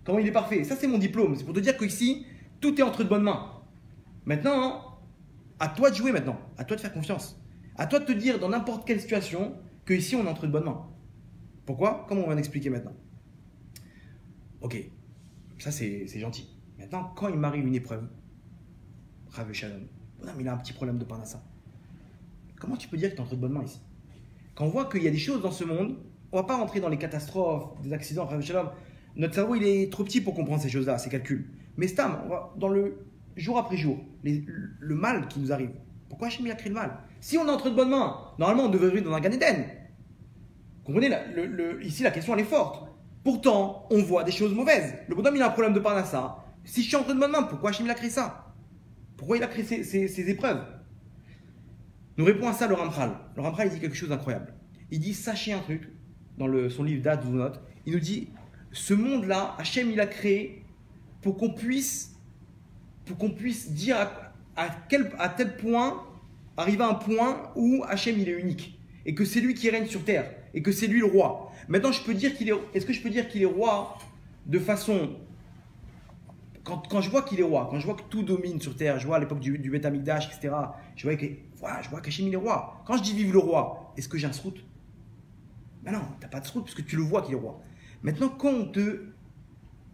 Comment il est parfait. Ça, c'est mon diplôme. C'est pour te dire qu'ici, tout est entre de bonnes mains. Maintenant, à toi de jouer maintenant. À toi de faire confiance. À toi de te dire, dans n'importe quelle situation, qu'ici, on est entre de bonnes mains. Pourquoi? Comment on va l'expliquer maintenant? Ok, ça, c'est gentil. Maintenant, quand il m'arrive une épreuve, Rav Shalom, non, mais il a un petit problème de parnassa. Comment tu peux dire que tu es entre de bonnes mains ici? Quand on voit qu'il y a des choses dans ce monde, on ne va pas rentrer dans les catastrophes, des accidents, Rav Shalom. Notre cerveau, il est trop petit pour comprendre ces choses-là, ces calculs. Mais Stam, on va dans le jour après jour, le mal qui nous arrive. Pourquoi Hachem a créé le mal? Si on est entre de bonnes mains, normalement, on devrait vivre dans un Gan Eden. Comprenez, ici, la question, elle est forte. Pourtant, on voit des choses mauvaises. Le bonhomme, il a un problème de parnassa. Si je suis entre de bonnes mains, pourquoi Hachem a créé ça? Pourquoi il a créé ces épreuves? Nous répond à ça le Ramchal. Le Ramchal, il dit quelque chose d'incroyable. Il dit, sachez un truc, dans son livre d'Ad Zvunot, il nous dit, ce monde-là, Hachem, il a créé pour qu'on puisse dire à tel point, arriver à un point où Hachem, il est unique. Et que c'est lui qui règne sur terre. Et que c'est lui le roi. Maintenant, est-ce que je peux dire qu'il est roi de façon... Quand je vois qu'il est roi, quand je vois que tout domine sur terre, je vois à l'époque du Beth Amikdash, etc., je vois qu'Hachem, il est roi. Quand je dis vive le roi, est-ce que j'ai un srout? Ben non, tu n'as pas de srout parce que tu le vois qu'il est roi. Maintenant, quand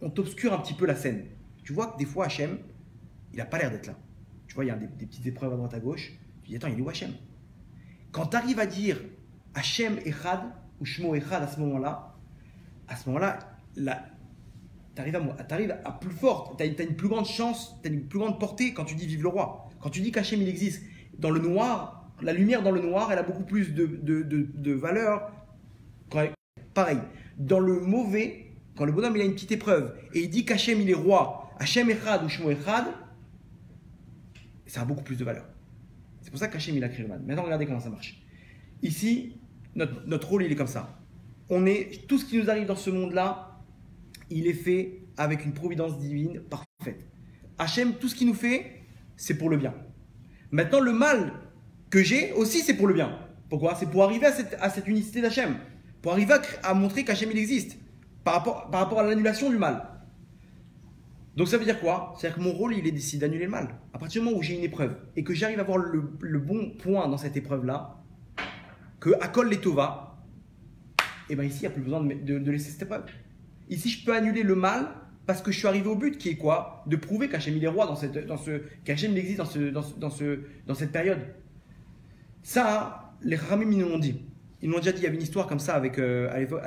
on t'obscure un petit peu la scène, tu vois que des fois, Hachem, il n'a pas l'air d'être là. Tu vois, il y a des petites épreuves à droite à gauche. Tu dis, attends, il est où Hachem? Quand tu arrives à dire Hachem Echad ou Shmo Echad à ce moment-là, tu arrives à plus forte, tu as une plus grande chance, tu as une plus grande portée quand tu dis vive le roi. Quand tu dis qu'Hachem il existe, dans le noir, la lumière dans le noir, elle a beaucoup plus de valeur. Pareil, dans le mauvais, quand le bonhomme il a une petite épreuve et il dit qu'Hachem il est roi, Hachem Echad ou Shmo Echad, ça a beaucoup plus de valeur. C'est pour ça qu'Hachem il a créé le mal. Maintenant regardez comment ça marche. Ici, notre rôle il est comme ça. Tout ce qui nous arrive dans ce monde-là, il est fait avec une providence divine parfaite. Hachem, tout ce qu'il nous fait, c'est pour le bien. Maintenant, le mal que j'ai aussi, c'est pour le bien. Pourquoi? C'est pour arriver à cette unicité d'Hachem. Pour arriver à montrer qu'Hachem il existe. Par rapport à l'annulation du mal. Donc ça veut dire quoi? C'est-à-dire que mon rôle, il est d'essayer d'annuler le mal. À partir du moment où j'ai une épreuve et que j'arrive à voir le bon point dans cette épreuve-là, que Akol les Tova, et bien ici, il n'y a plus besoin de laisser cette épreuve. Ici, je peux annuler le mal parce que je suis arrivé au but qui est quoi? De prouver qu'Hachem il est roi qu'Hachem il existe dans cette période. Ça, les Ramim ils nous l'ont dit. Ils nous l'ont déjà dit, il y avait une histoire comme ça à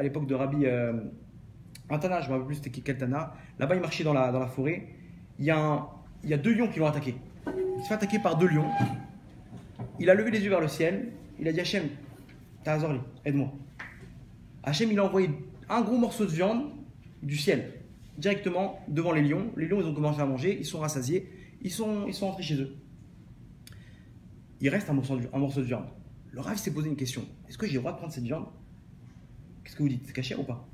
l'époque de Rabbi Tana, je ne me rappelle plus c'était quel Tana. Là-bas, il marchait dans la forêt. Il y a 2 lions qui l'ont attaqué. Il se fait attaquer par 2 lions. Il a levé les yeux vers le ciel. Il a dit Hachem, Ta'azorli, aide-moi. Hachem, il a envoyé un gros morceau de viande du ciel directement devant les lions. Les lions, ils ont commencé à manger, ils sont rassasiés, ils sont rentrés chez eux. Il reste un morceau de viande. Le Rav s'est posé une question. Est-ce que j'ai le droit de prendre cette viande? Qu'est-ce que vous dites? C'est cachère ou pas?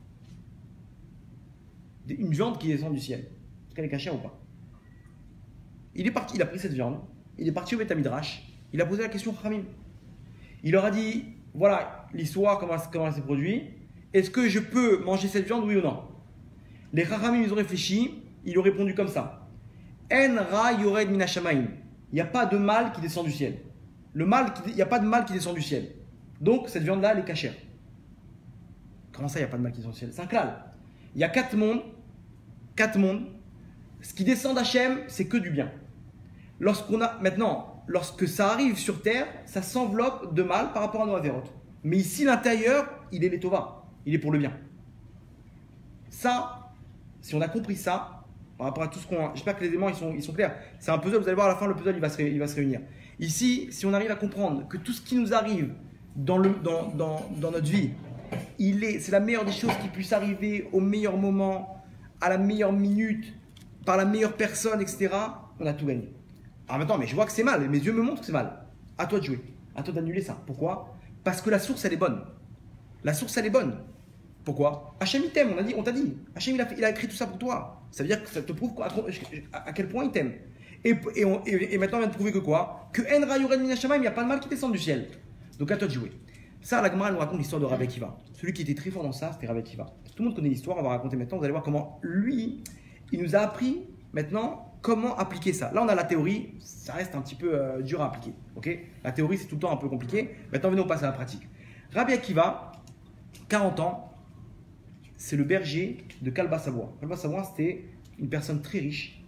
Une viande qui descend du ciel. Est-ce qu'elle est cachère ou pas? Il est parti, il a pris cette viande, il est parti au Beth Midrash, il a posé la question à Khamim. Il leur a dit, voilà l'histoire, comment elle s'est produite. Est-ce que je peux manger cette viande, oui ou non? Les Chachamim, ils ont réfléchi, ils ont répondu comme ça. En ra yored min hashamaim. Il n'y a pas de mal qui descend du ciel. Il n'y a pas de mal qui descend du ciel. Donc, cette viande-là, elle est cachère. Comment ça, il n'y a pas de mal qui descend du ciel? C'est un klal. Il y a 4 mondes. 4 mondes. Ce qui descend d'Hachem, c'est que du bien. Lorsque ça arrive sur terre, ça s'enveloppe de mal par rapport à nos avérotes. Mais ici, l'intérieur, il est l'étova. Il est pour le bien. Ça, si on a compris ça, par rapport à tout ce qu'on a, j'espère que les éléments ils sont clairs. C'est un puzzle, vous allez voir à la fin, le puzzle il va se réunir. Ici, si on arrive à comprendre que tout ce qui nous arrive dans notre vie, c'est la meilleure des choses qui puisse arriver au meilleur moment, à la meilleure minute, par la meilleure personne, etc., on a tout gagné. Alors maintenant, mais je vois que c'est mal, mes yeux me montrent que c'est mal. À toi de jouer, à toi d'annuler ça. Pourquoi? Parce que la source, elle est bonne. La source, elle est bonne. Pourquoi? Hachem il t'aime, on t'a dit. Hachem il a écrit tout ça pour toi. Ça veut dire que ça te prouve à quel point il t'aime. Et maintenant on vient de prouver que quoi? Que En Ra Yored Min Hashamayim, il n'y a pas de mal qui descend du ciel. Donc à toi de jouer. Ça, la Gemara nous raconte l'histoire de Rabbi Akiva. Celui qui était très fort dans ça, c'était Rabbi Akiva. Tout le monde connaît l'histoire, on va raconter maintenant. Vous allez voir comment lui, il nous a appris maintenant comment appliquer ça. Là on a la théorie, ça reste un petit peu dur à appliquer. Okay, la théorie c'est tout le temps un peu compliqué. Maintenant venez on passe à la pratique. Rabbi Akiva, 40 ans. C'est le berger de Kalba Savoie. Kalba Savoie, c'était une personne très riche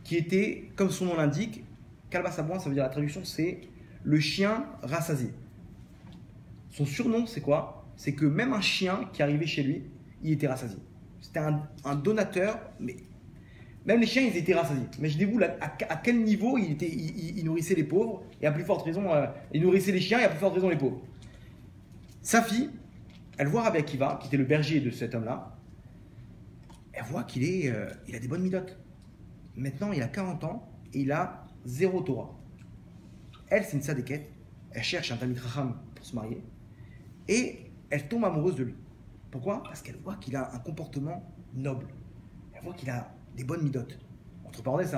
qui était, comme son nom l'indique, Kalba Savoie, ça veut dire la traduction, c'est le chien rassasié. Son surnom, c'est quoi? C'est que même un chien qui arrivait chez lui, il était rassasié. C'était un donateur, mais même les chiens, ils étaient rassasiés. Imaginez-vous à quel niveau il nourrissait les pauvres, et à plus forte raison, il nourrissait les chiens, et à plus forte raison les pauvres. Sa fille, elle voit Rabbi Akiva, qui était le berger de cet homme-là. Elle voit qu'il a des bonnes midotes. Maintenant, il a 40 ans et il a 0 Torah. Elle, c'est une sadéquette. Elle cherche un Talmid Chacham pour se marier. Et elle tombe amoureuse de lui. Pourquoi? Parce qu'elle voit qu'il a un comportement noble. Elle voit qu'il a des bonnes midotes. Entre parenthèses,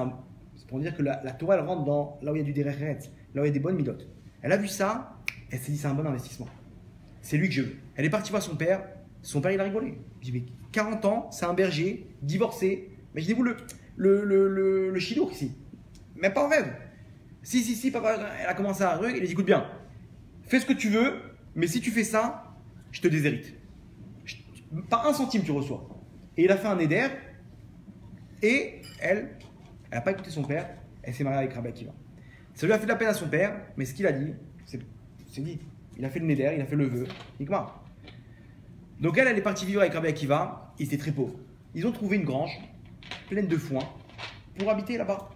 c'est pour dire que la Torah, elle rentre là où il y a du derech, là où il y a des bonnes midotes. Elle a vu ça, elle s'est dit c'est un bon investissement. C'est lui que je veux. Elle est partie voir son père. Son père, il a rigolé. Il dit, 40 ans, c'est un berger, divorcé. Imaginez-vous le chidour ici. Même pas en rêve. Si, papa, elle a commencé à rire. Il a dit, écoute bien, fais ce que tu veux, mais si tu fais ça, je te déshérite. Pas un centime tu reçois. Et il a fait un éder. Et elle n'a pas écouté son père. Elle s'est mariée avec Rabbi Akiva. Ça lui a fait de la peine à son père. Mais ce qu'il a dit, c'est dit. Il a fait le néder, il a fait le vœu. Nikma. Donc elle est partie vivre avec Rabbi Akiva. Ils étaient très pauvres. Ils ont trouvé une grange pleine de foin pour habiter là-bas.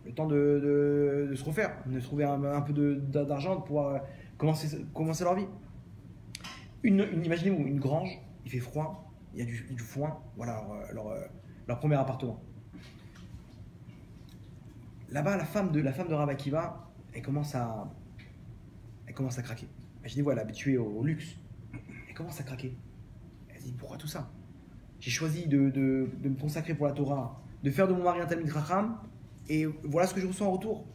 Le temps de se refaire, de trouver un peu d'argent pour pouvoir commencer leur vie. Imaginez-vous, une grange, il fait froid, il y a du foin, voilà leur premier appartement. Là-bas, la femme de Rabbi Akiva, elle commence à craquer. Imaginez-vous, elle est habituée au luxe. Elle commence à craquer. Elle dit, pourquoi tout ça? J'ai choisi de me consacrer pour la Torah, de faire de mon mari un Talmid Chacham, et voilà ce que je reçois en retour.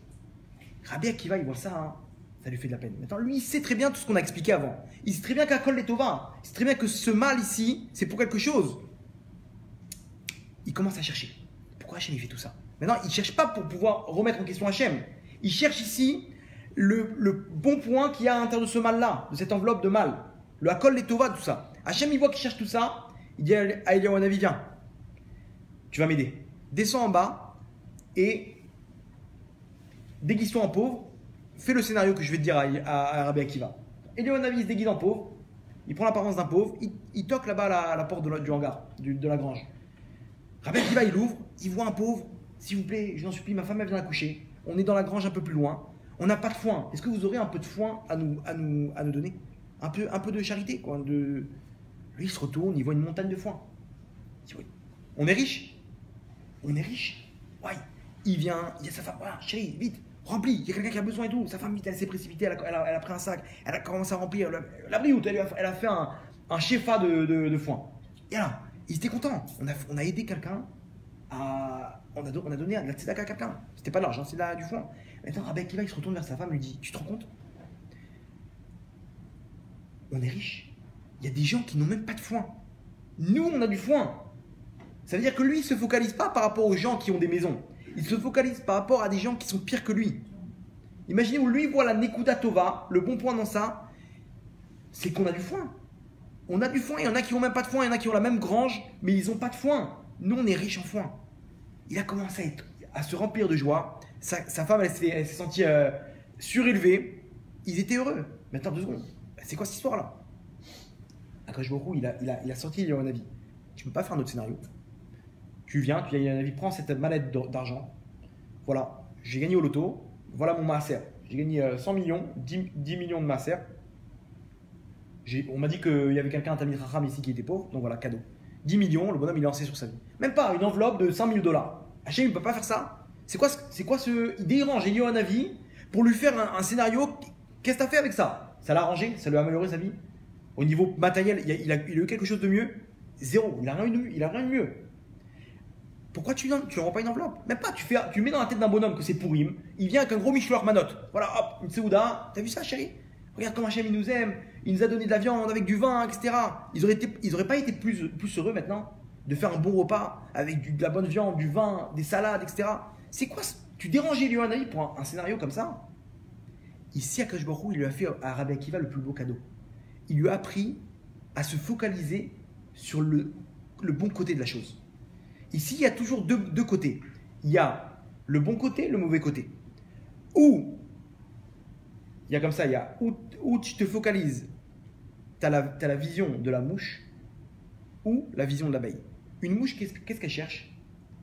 Rabbi Akiva, il voit ça, hein, ça lui fait de la peine. Maintenant, lui, il sait très bien tout ce qu'on a expliqué avant. Il sait très bien qu'à Kol les Tova, il sait très bien que ce mal ici, c'est pour quelque chose. Il commence à chercher. Pourquoi Hachem il fait tout ça? Maintenant, il ne cherche pas pour pouvoir remettre en question Hachem. Il cherche ici le bon point qu'il y a à l'intérieur de ce mal-là, de cette enveloppe de mal. Le Hakol les Tova, tout ça. Hachem, il voit qu'il cherche tout ça. Il dit à Eliyahu Hanavi, viens, tu vas m'aider. Descends en bas et déguise-toi en pauvre. Fais le scénario que je vais te dire à Rabbi Akiva. Eliyahu Hanavi se déguise en pauvre. Il prend l'apparence d'un pauvre. Il toque là-bas à la porte du hangar, de la grange. Rabbi Akiva, il ouvre. Il voit un pauvre. S'il vous plaît, je vous en supplie, ma femme elle vient d'accoucher. On est dans la grange un peu plus loin. On n'a pas de foin. Est-ce que vous aurez un peu de foin à nous donner? Un peu de charité, quoi. Lui, il se retourne, il voit une montagne de foin. Il dit, oui. On est riche. On est riche. Ouais. Il vient, il y a sa femme. Voilà, chérie, vite, remplis. Il y a quelqu'un qui a besoin et tout. Sa femme, vite, elle s'est précipitée. Elle a pris un sac. Elle a commencé à remplir. La brioute, elle a fait un shefa de foin. Et là, il était content. On a aidé quelqu'un à. On a donné de la tzedaka à quelqu'un. C'était pas de l'argent, c'est du foin. Maintenant, Rabbi Akiva, il se retourne vers sa femme et lui dit, tu te rends compte? On est riche. Il y a des gens qui n'ont même pas de foin. Nous, on a du foin. Ça veut dire que lui, il ne se focalise pas par rapport aux gens qui ont des maisons. Il se focalise par rapport à des gens qui sont pires que lui. Imaginez où lui voit la Nekuda Tova, le bon point dans ça, c'est qu'on a du foin. On a du foin, il y en a qui n'ont même pas de foin, il y en a qui ont la même grange, mais ils n'ont pas de foin. Nous, on est riches en foin. Il a commencé à se remplir de joie. Sa femme, elle s'est sentie surélevée. Ils étaient heureux. Mais attends 2 secondes. C'est quoi cette histoire-là? Akadosh Baruch Hu, il a sorti Eliyahu Hanavi. Tu ne peux pas faire un autre scénario. Tu viens, tu dis à Eliyahu Hanavi, prends cette mallette d'argent. Voilà, j'ai gagné au loto. Voilà mon maaser. J'ai gagné 100 millions, 10 millions de maaser. On m'a dit qu'il y avait quelqu'un, un Talmid Chacham ici qui était pauvre. Donc voilà, cadeau. 10 millions, le bonhomme il est lancé sur sa vie. Même pas une enveloppe de 100 000 $. Hachem, il ne peut pas faire ça. C'est quoi ce. Il dérange Eliyahu Hanavi pour lui faire un scénario. Qu'est-ce que tu as fait avec ça? Ça l'a arrangé? Ça lui a amélioré sa vie? Au niveau matériel, il a eu quelque chose de mieux? Zéro. Il n'a rien de mieux. Pourquoi tu ne rends pas une enveloppe? Même pas. Tu mets dans la tête d'un bonhomme que c'est pourrim. Il vient avec un gros Michelor Manotte. Voilà, hop, une Seouda. T'as vu ça, chérie? Regarde comment Hachem il nous aime. Il nous a donné de la viande avec du vin, etc. Ils auraient pas été plus heureux maintenant de faire un bon repas avec de la bonne viande, du vin, des salades, etc. C'est quoi? Tu dérangeais Eliyahu Hanavi pour un scénario comme ça? Ici, Akadosh Baruch Hu, il lui a fait à Rabbi Akiva le plus beau cadeau. Il lui a appris à se focaliser sur le bon côté de la chose. Ici, il y a toujours deux côtés. Il y a le bon côté, le mauvais côté. Ou, il y a comme ça, il y a où tu te focalises, tu as la vision de la mouche ou la vision de l'abeille. Une mouche, qu'est-ce qu'elle cherche?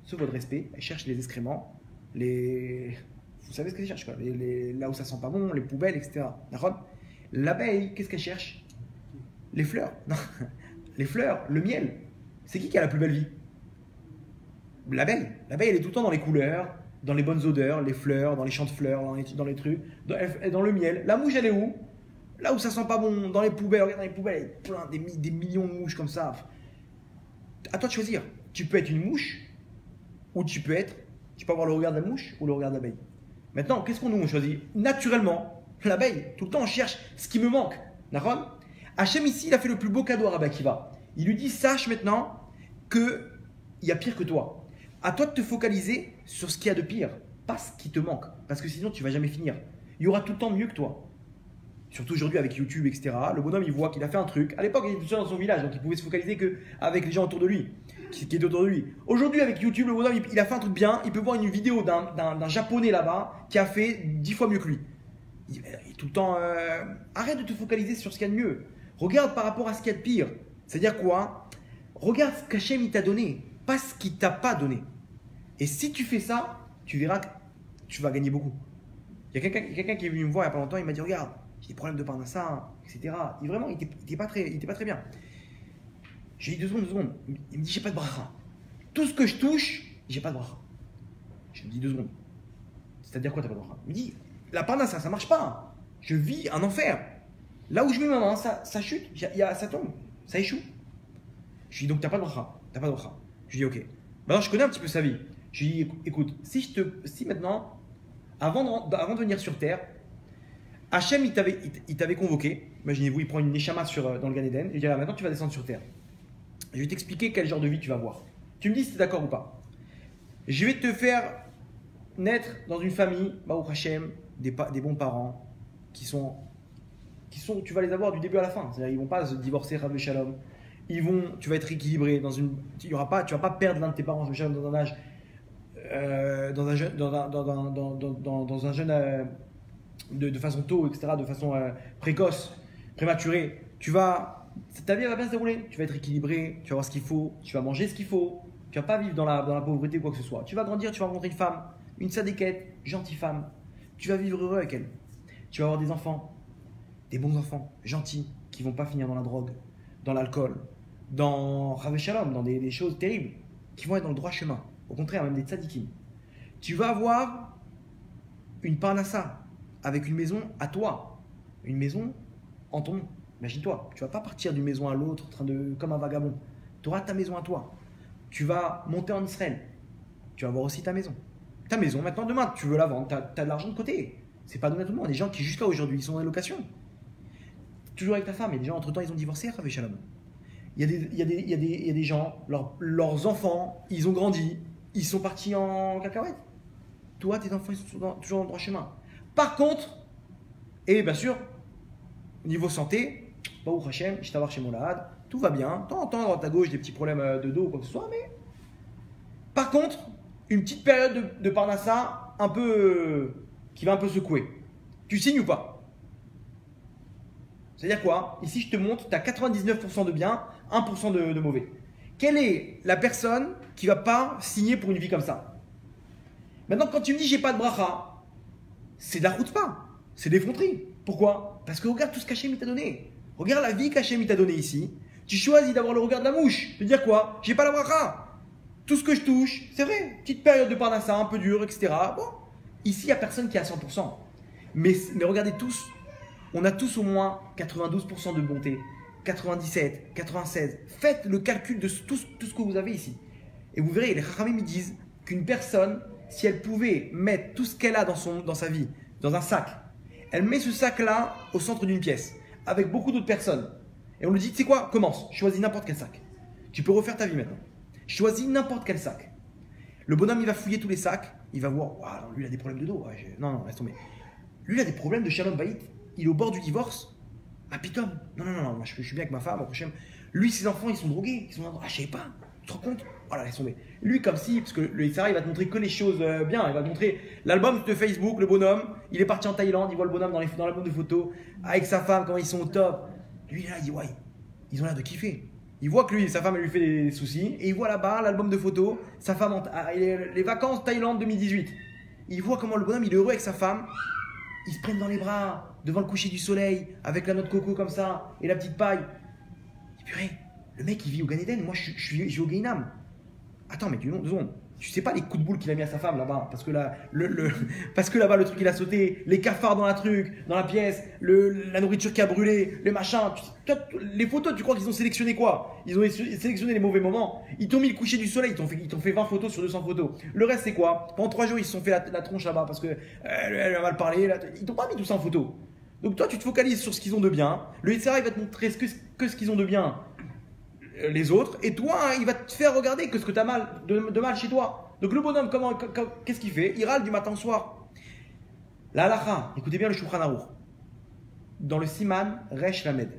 Sauf votre respect, elle cherche les excréments, vous savez ce qu'elle cherche, quoi. Là où ça sent pas bon, les poubelles, etc. L'abeille, qu'est-ce qu'elle cherche? Les fleurs. Non. Les fleurs, le miel. C'est qui a la plus belle vie? L'abeille. L'abeille, elle est tout le temps dans les couleurs, dans les bonnes odeurs, les fleurs, dans les champs de fleurs, dans les trucs, dans le miel. La mouche, elle est où? Là où ça sent pas bon, dans les poubelles. Regarde, dans les poubelles, il y a plein, des millions de mouches comme ça. À toi de choisir. Tu peux être une mouche, ou tu peux avoir le regard de la mouche ou le regard de l'abeille. Maintenant, qu'est-ce qu'on choisit? Naturellement, l'abeille. Tout le temps, on cherche ce qui me manque. D'accord? Hachem ici, il a fait le plus beau cadeau à Rabbi Akiva. Il lui dit, sache maintenant qu'il y a pire que toi. À toi de te focaliser sur ce qu'il y a de pire, pas ce qui te manque. Parce que sinon, tu ne vas jamais finir. Il y aura tout le temps mieux que toi. Surtout aujourd'hui avec YouTube, etc. Le bonhomme, il voit qu'il a fait un truc. À l'époque, il était tout seul dans son village, donc il pouvait se focaliser qu'avec les gens autour de lui, qui étaient autour de lui. Aujourd'hui, avec YouTube, le bonhomme, il a fait un truc bien. Il peut voir une vidéo d'un japonais là-bas qui a fait 10 fois mieux que lui. Il est tout le temps, arrête de te focaliser sur ce qu'il y a de mieux. Regarde par rapport à ce qu'il y a de pire. C'est-à-dire quoi? Regarde ce qu'Hachem il t'a donné, pas ce qu'il t'a pas donné. Et si tu fais ça, tu verras que tu vas gagner beaucoup. Il y a quelqu'un qui est venu me voir il n'y a pas longtemps, il m'a dit regarde, j'ai des problèmes de parnassa, etc. Et vraiment, il n'était pas très bien. J'ai dit 2 secondes. Il me dit j'ai pas de bracha. Tout ce que je touche, j'ai pas de bracha. Je me dis 2 secondes. C'est-à-dire quoi t'as pas de bracha? Il me dit la parnassa, ça marche pas. Je vis un enfer. Là où je mets ma main, ça chute, ça tombe, ça échoue. Je lui dis donc t'as pas de bracha. T'as pas de bracha. Je lui dis ok. Maintenant je connais un petit peu sa vie. Je lui dis écoute, si maintenant, avant de venir sur terre, Hachem il t'avait convoqué. Imaginez-vous, il prend une neshama dans le Gan Eden et il dit ah, maintenant tu vas descendre sur terre. Je vais t'expliquer quel genre de vie tu vas avoir. Tu me dis si tu es d'accord ou pas. Je vais te faire naître dans une famille, Baruch Hachem, des bons parents tu vas les avoir du début à la fin. C'est-à-dire ils vont pas se divorcer, Rav Shalom. Tu vas être équilibré tu vas pas perdre l'un de tes parents dans un âge, dans un jeune de façon tôt, etc., de façon précoce, prématurée. Ta vie va bien se dérouler. Tu vas être équilibré, tu vas avoir ce qu'il faut, tu vas manger ce qu'il faut. Tu vas pas vivre dans la pauvreté ou quoi que ce soit. Tu vas grandir, tu vas rencontrer une femme, une sadéquette, gentille femme. Tu vas vivre heureux avec elle. Tu vas avoir des enfants, des bons enfants, gentils, qui vont pas finir dans la drogue, dans l'alcool, dans Rav Shalom, dans des choses terribles, qui vont être dans le droit chemin. Au contraire, même des tzadikim. Tu vas avoir une parnassa avec une maison à toi, une maison en ton nom. Imagine-toi, tu vas pas partir d'une maison à l'autre comme un vagabond. Tu auras ta maison à toi. Tu vas monter en Israël. Tu vas avoir aussi ta maison. Ta maison, maintenant, demain, tu veux la vendre, tu as de l'argent de côté. C'est pas donné à tout le monde. Il y a des gens qui, jusqu'à aujourd'hui, ils sont en location. Toujours avec ta femme. Il y a des gens, entre-temps, ils ont divorcé, Rav Shalom. Il y a des gens, leurs enfants, ils ont grandi, ils sont partis en cacahuète. Toi, tes enfants, ils sont toujours dans le droit chemin. Par contre, et bien sûr, niveau santé, Baruch Hashem, Ishtavar chez Molad, tout va bien. De temps en temps, à droite à gauche, des petits problèmes de dos ou quoi que ce soit, mais. Par contre, une petite période de parnassa qui va un peu secouer. Tu signes ou pas? C'est-à-dire quoi? Ici, je te montre, tu as 99% de bien, 1% de mauvais. Quelle est la personne qui ne va pas signer pour une vie comme ça? Maintenant, quand tu me dis j'ai pas de bracha, c'est de la chutzpah, c'est d'effronterie. Pourquoi? Parce que regarde tout ce qu'Hachem t'a donné. Regarde la vie qu'Hachem t'a donnée ici. Tu choisis d'avoir le regard de la mouche. De dire quoi? J'ai pas la bracha. Tout ce que je touche, c'est vrai. Petite période de parnassa, un peu dure, etc. Bon, ici, il n'y a personne qui est à 100%. Mais regardez tous, on a tous au moins 92% de bonté, 97, 96. Faites le calcul de tout ce que vous avez ici. Et vous verrez, les Chachamim me disent qu'une personne, si elle pouvait mettre tout ce qu'elle a dans sa vie, dans un sac, elle met ce sac-là au centre d'une pièce, avec beaucoup d'autres personnes. Et on lui dit, tu sais quoi, commence, choisis n'importe quel sac. Tu peux refaire ta vie maintenant. Choisis n'importe quel sac. Le bonhomme, il va fouiller tous les sacs, il va voir, wow, lui, il a des problèmes de dos. Ouais, non, laisse tomber. Lui, il a des problèmes de shalom bayit. Il est au bord du divorce. Ah, pitom. Non, moi, je suis bien avec ma femme, lui, ses enfants, ils sont drogués. Ils sont là, je sais pas. Tu te rends compte? Voilà, laisse tomber. Lui, comme si, parce que le Sarah, il va te montrer que les choses bien. Il va te montrer l'album de Facebook, le bonhomme. Il est parti en Thaïlande, il voit le bonhomme dans l'album de photos, avec sa femme, comment ils sont au top. Lui, là, il dit, ouais, ils ont l'air de kiffer. Il voit que lui, sa femme, elle lui fait des soucis. Et il voit là-bas l'album de photos, sa femme, les vacances Thaïlande 2018. Il voit comment le bonhomme, il est heureux avec sa femme. Ils se prennent dans les bras, devant le coucher du soleil, avec la noix de coco comme ça, et la petite paille. Et purée, le mec, il vit au Gan Eden, moi, je vis au Guéinam. Attends, mais 2 secondes. Tu sais pas les coups de boule qu'il a mis à sa femme là-bas, parce que là-bas, le truc, il a sauté, les cafards dans la pièce, la nourriture qui a brûlé, les machins. Les photos, tu crois qu'ils ont sélectionné quoi? Ils ont sélectionné les mauvais moments. Ils t'ont mis le coucher du soleil, ils t'ont fait 20 photos sur 200 photos. Le reste, c'est quoi? Pendant 3 jours, ils se sont fait la tronche là-bas, parce que elle a mal parlé. Ils t'ont pas mis tout ça en photo. Donc toi, tu te focalises sur ce qu'ils ont de bien. Le Yitzhara, il va te montrer que ce qu'ils ont de bien. Les autres, et toi, il va te faire regarder que ce que tu as de mal chez toi. Donc le bonhomme, qu'est-ce qu'il fait? Il râle du matin au soir. La halakha, écoutez bien le Shulchan Aruch. dans le Siman Resh Lamed.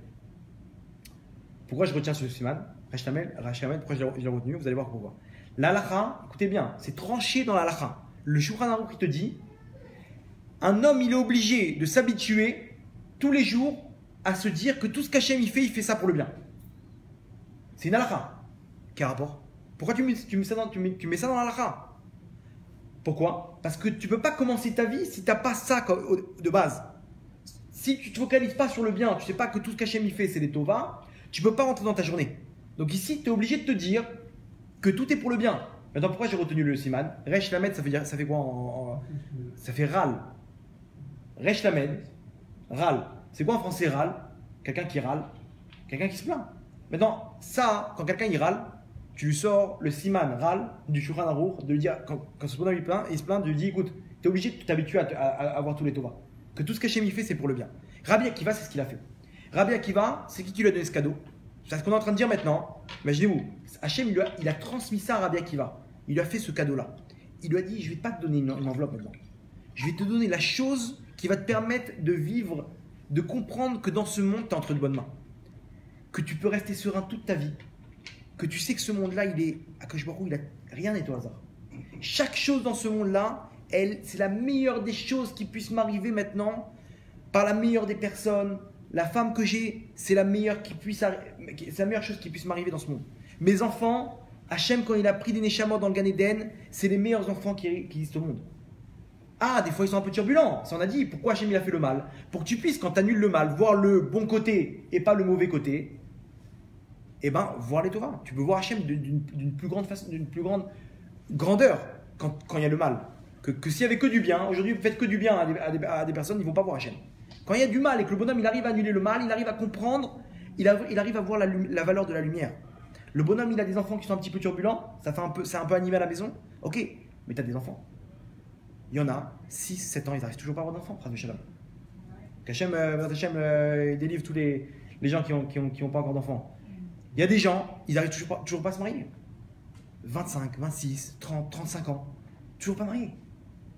Pourquoi je retiens ce Siman Resh Lamed, pourquoi je l'ai retenu? Vous allez voir pourquoi. L'halakha, écoutez bien, c'est tranché dans l'halakha. Le Shulchan Aruch qui te dit, un homme il est obligé de s'habituer tous les jours à se dire que tout ce qu'Hachem il fait ça pour le bien. C'est une halakha. Quel rapport? Pourquoi tu mets ça dans l'halakha? Pourquoi? Parce que tu ne peux pas commencer ta vie si tu n'as pas ça de base. Si tu ne te focalises pas sur le bien, tu ne sais pas que tout ce qu'Hachem il fait c'est des tovas, tu ne peux pas rentrer dans ta journée. Donc ici, tu es obligé de te dire que tout est pour le bien. Maintenant, pourquoi j'ai retenu le siman? Resh Lamed, ça fait quoi ça fait ral. Resh Lamed, ral. C'est quoi en français ral? Quelqu'un qui râle, quelqu'un qui se plaint. Maintenant, ça, quand quelqu'un il râle, tu lui sors le siman ral du Shulchan Aruch, de lui dire, quand ce bonhomme il se plaint, de lui dire, écoute, tu es obligé de t'habituer à avoir tous les tovas. Que tout ce qu'Hachem il fait, c'est pour le bien. Rabbi Akiva, c'est ce qu'il a fait. Rabbi Akiva, c'est qui lui a donné ce cadeau? C'est ce qu'on est en train de dire maintenant. Imaginez-vous, Hachem il a transmis ça à Rabbi Akiva. Il lui a fait ce cadeau-là. Il lui a dit, je ne vais pas te donner une enveloppe maintenant. Je vais te donner la chose qui va te permettre de vivre, de comprendre que dans ce monde, tu es entre de bonnes mains. Que tu peux rester serein toute ta vie. Que tu sais que ce monde-là, rien n'est au hasard. Chaque chose dans ce monde-là, c'est la meilleure des choses qui puissent m'arriver maintenant, par la meilleure des personnes. La femme que j'ai, c'est la meilleure chose qui puisse m'arriver dans ce monde. Mes enfants, Hachem, quand il a pris des Neshamot dans le Gan Eden, c'est les meilleurs enfants qui existent au monde. Ah, des fois ils sont un peu turbulents, ça on a dit. Pourquoi Hachem il a fait le mal? Pour que tu puisses, quand tu annules le mal, voir le bon côté et pas le mauvais côté. Voir les Tovas. Tu peux voir Hachem d'une plus grande façon, d'une plus grande grandeur quand il y a le mal. Que s'il y avait que du bien, aujourd'hui vous faites que du bien à des personnes, ils ne vont pas voir Hachem. Quand il y a du mal et que le bonhomme il arrive à annuler le mal, il arrive à comprendre, il arrive à voir la valeur de la lumière. Le bonhomme il a des enfants qui sont un petit peu turbulents, c'est un peu animé à la maison, ok, mais tu as des enfants. Il y en a 6, 7 ans, ils n'arrivent toujours pas à avoir d'enfants, qu'Hachem délivre tous les gens qui ont pas encore d'enfants. Il y a des gens, ils n'arrivent toujours pas à se marier. 25, 26, 30, 35 ans, toujours pas mariés.